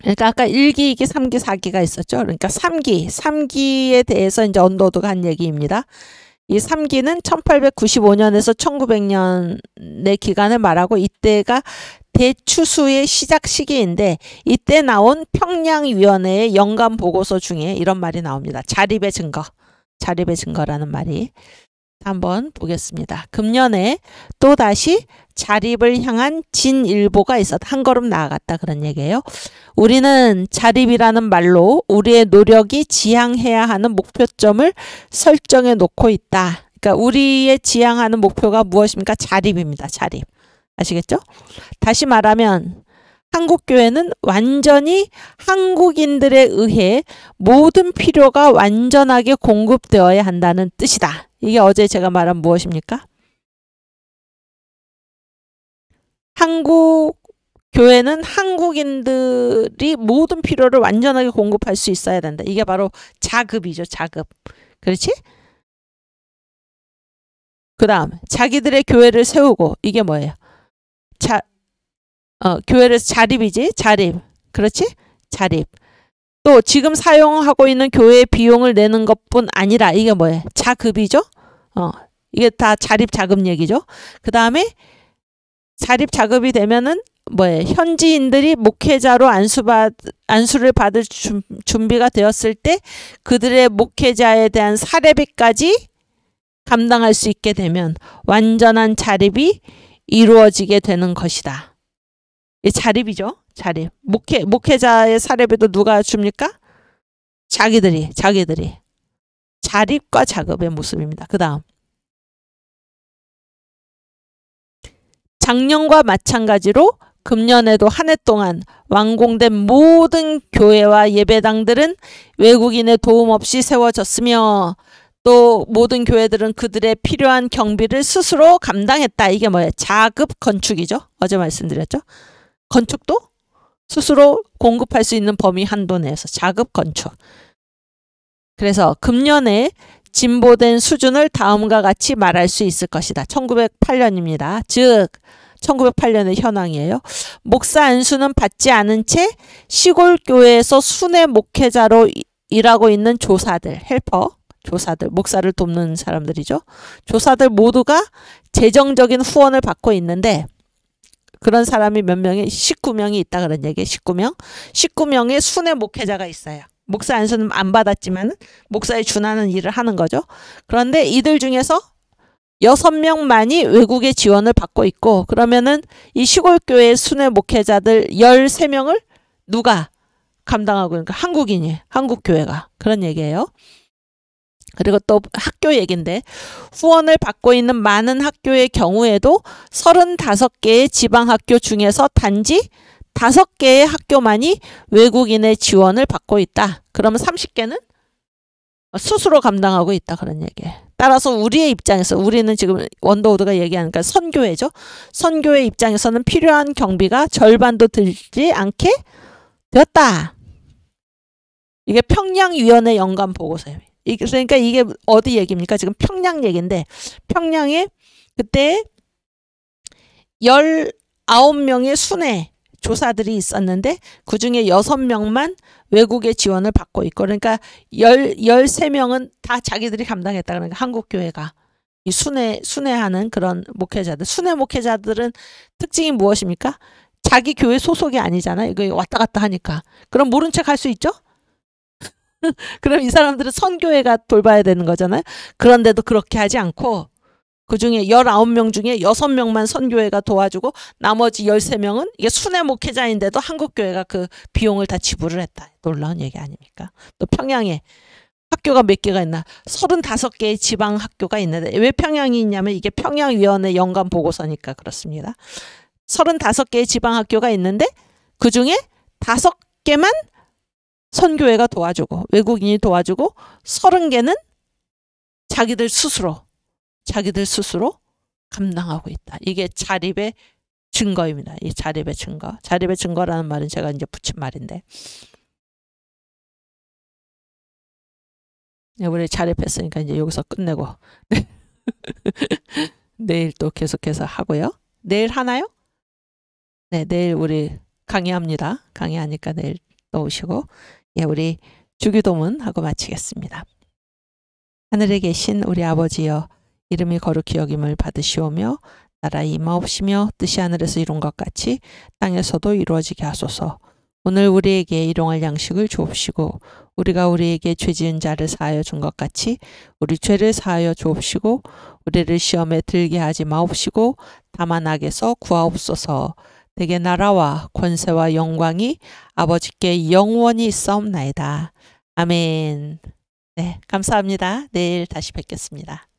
그러니까 아까 1기, 2기, 3기, 4기가 있었죠. 그러니까 3기에 대해서 이제 언더우드가 한 얘기입니다. 이 3기는 1895년에서 1900년의 기간을 말하고 이때가 대추수의 시작 시기인데 이때 나온 평양위원회의 연간 보고서 중에 이런 말이 나옵니다. 자립의 증거. 자립의 증거라는 말이. 한번 보겠습니다. 금년에 또다시 자립을 향한 진일보가 있었다. 한 걸음 나아갔다 그런 얘기예요. 우리는 자립이라는 말로 우리의 노력이 지향해야 하는 목표점을 설정해 놓고 있다. 그러니까 우리의 지향하는 목표가 무엇입니까? 자립입니다. 자립. 아시겠죠? 다시 말하면 한국교회는 완전히 한국인들에 의해 모든 필요가 완전하게 공급되어야 한다는 뜻이다. 이게 어제 제가 말한 무엇입니까? 한국 교회는 한국인들이 모든 필요를 완전하게 공급할 수 있어야 된다. 이게 바로 자급이죠. 자급. 그렇지? 그 다음 자기들의 교회를 세우고 이게 뭐예요? 교회를 자립이지. 자립. 그렇지? 자립. 또 지금 사용하고 있는 교회의 비용을 내는 것뿐 아니라 이게 뭐예요? 자급이죠. 이게 다 자립 자급 얘기죠. 그 다음에 자립 자급이 되면은 뭐예요? 현지인들이 목회자로 안수를 받을 준비가 되었을 때 그들의 목회자에 대한 사례비까지 감당할 수 있게 되면 완전한 자립이 이루어지게 되는 것이다. 이 자립이죠. 자립. 목회자의 사례비도 누가 줍니까? 자기들이. 자립과 자급의 모습입니다. 그 다음. 작년과 마찬가지로 금년에도 한 해 동안 완공된 모든 교회와 예배당들은 외국인의 도움 없이 세워졌으며 또 모든 교회들은 그들의 필요한 경비를 스스로 감당했다. 이게 뭐예요? 자급 건축이죠. 어제 말씀드렸죠. 건축도 스스로 공급할 수 있는 범위 한도 내에서 자급 건축. 그래서 금년에 진보된 수준을 다음과 같이 말할 수 있을 것이다. 1908년입니다. 즉 1908년의 현황이에요. 목사 안수는 받지 않은 채 시골 교회에서 순회 목회자로 일하고 있는 조사들, 헬퍼, 조사들, 목사를 돕는 사람들이죠. 조사들 모두가 재정적인 후원을 받고 있는데 그런 사람이 몇 명이 19명이 있다 그런 얘기예요. 19명. 19명의 순회 목회자가 있어요. 목사 안수는 안 받았지만 목사에 준하는 일을 하는 거죠. 그런데 이들 중에서 6명만이 외국의 지원을 받고 있고 그러면은 이 시골교회 순회 목회자들 13명을 누가 감당하고 있는 까 한국인이 한국교회가 그런 얘기예요. 그리고 또 학교 얘기인데 후원을 받고 있는 많은 학교의 경우에도 35개의 지방학교 중에서 단지 5개의 학교만이 외국인의 지원을 받고 있다. 그러면 30개는 스스로 감당하고 있다. 그런 얘기예요. 따라서 우리의 입장에서 우리는 지금 원더우드가 얘기하니까 선교회죠. 선교회 입장에서는 필요한 경비가 절반도 들지 않게 되었다. 이게 평양위원회 연간 보고서예요. 그러니까 이게 어디 얘기입니까? 지금 평양 얘기인데 평양에 그때 19명의 순회 조사들이 있었는데 그중에 6명만 외국의 지원을 받고 있고 그러니까 13명은 다 자기들이 감당했다. 그러니까 한국교회가 이 순회하는 그런 목회자들. 순회 목회자들은 특징이 무엇입니까? 자기 교회 소속이 아니잖아요. 이거 왔다 갔다 하니까. 그럼 모른 척 할 수 있죠? 그럼 이 사람들은 선교회가 돌봐야 되는 거잖아요. 그런데도 그렇게 하지 않고 그중에 19명 중에 6명만 선교회가 도와주고 나머지 13명은 이게 순회 목회자인데도 한국교회가 그 비용을 다 지불을 했다. 놀라운 얘기 아닙니까? 또 평양에 학교가 몇 개가 있나? 35개의 지방 학교가 있는데 왜 평양이 있냐면 이게 평양위원회 연간 보고서니까 그렇습니다. 35개의 지방 학교가 있는데 그중에 5개만 선교회가 도와주고 외국인이 도와주고 30개는 자기들 스스로 감당하고 있다. 이게 자립의 증거입니다. 이 자립의 증거. 자립의 증거라는 말은 제가 이제 붙인 말인데. 우리 자립했으니까 이제 여기서 끝내고 내일 또 계속해서 하고요. 내일 하나요? 네, 내일 우리 강의합니다. 강의하니까 내일 또 오시고, 예, 우리 주기도문 하고 마치겠습니다. 하늘에 계신 우리 아버지여, 이름이 거룩히 여김을 받으시오며 나라의 임하옵시며 뜻이 하늘에서 이룬 것 같이 땅에서도 이루어지게 하소서. 오늘 우리에게 일용할 양식을 주옵시고 우리가 우리에게 죄 지은 자를 사하여 준 것 같이 우리 죄를 사하여 주옵시고 우리를 시험에 들게 하지 마옵시고 다만 악에서 구하옵소서. 대개 나라와 권세와 영광이 아버지께 영원히 있사옵나이다. 아멘. 네, 감사합니다. 내일 다시 뵙겠습니다.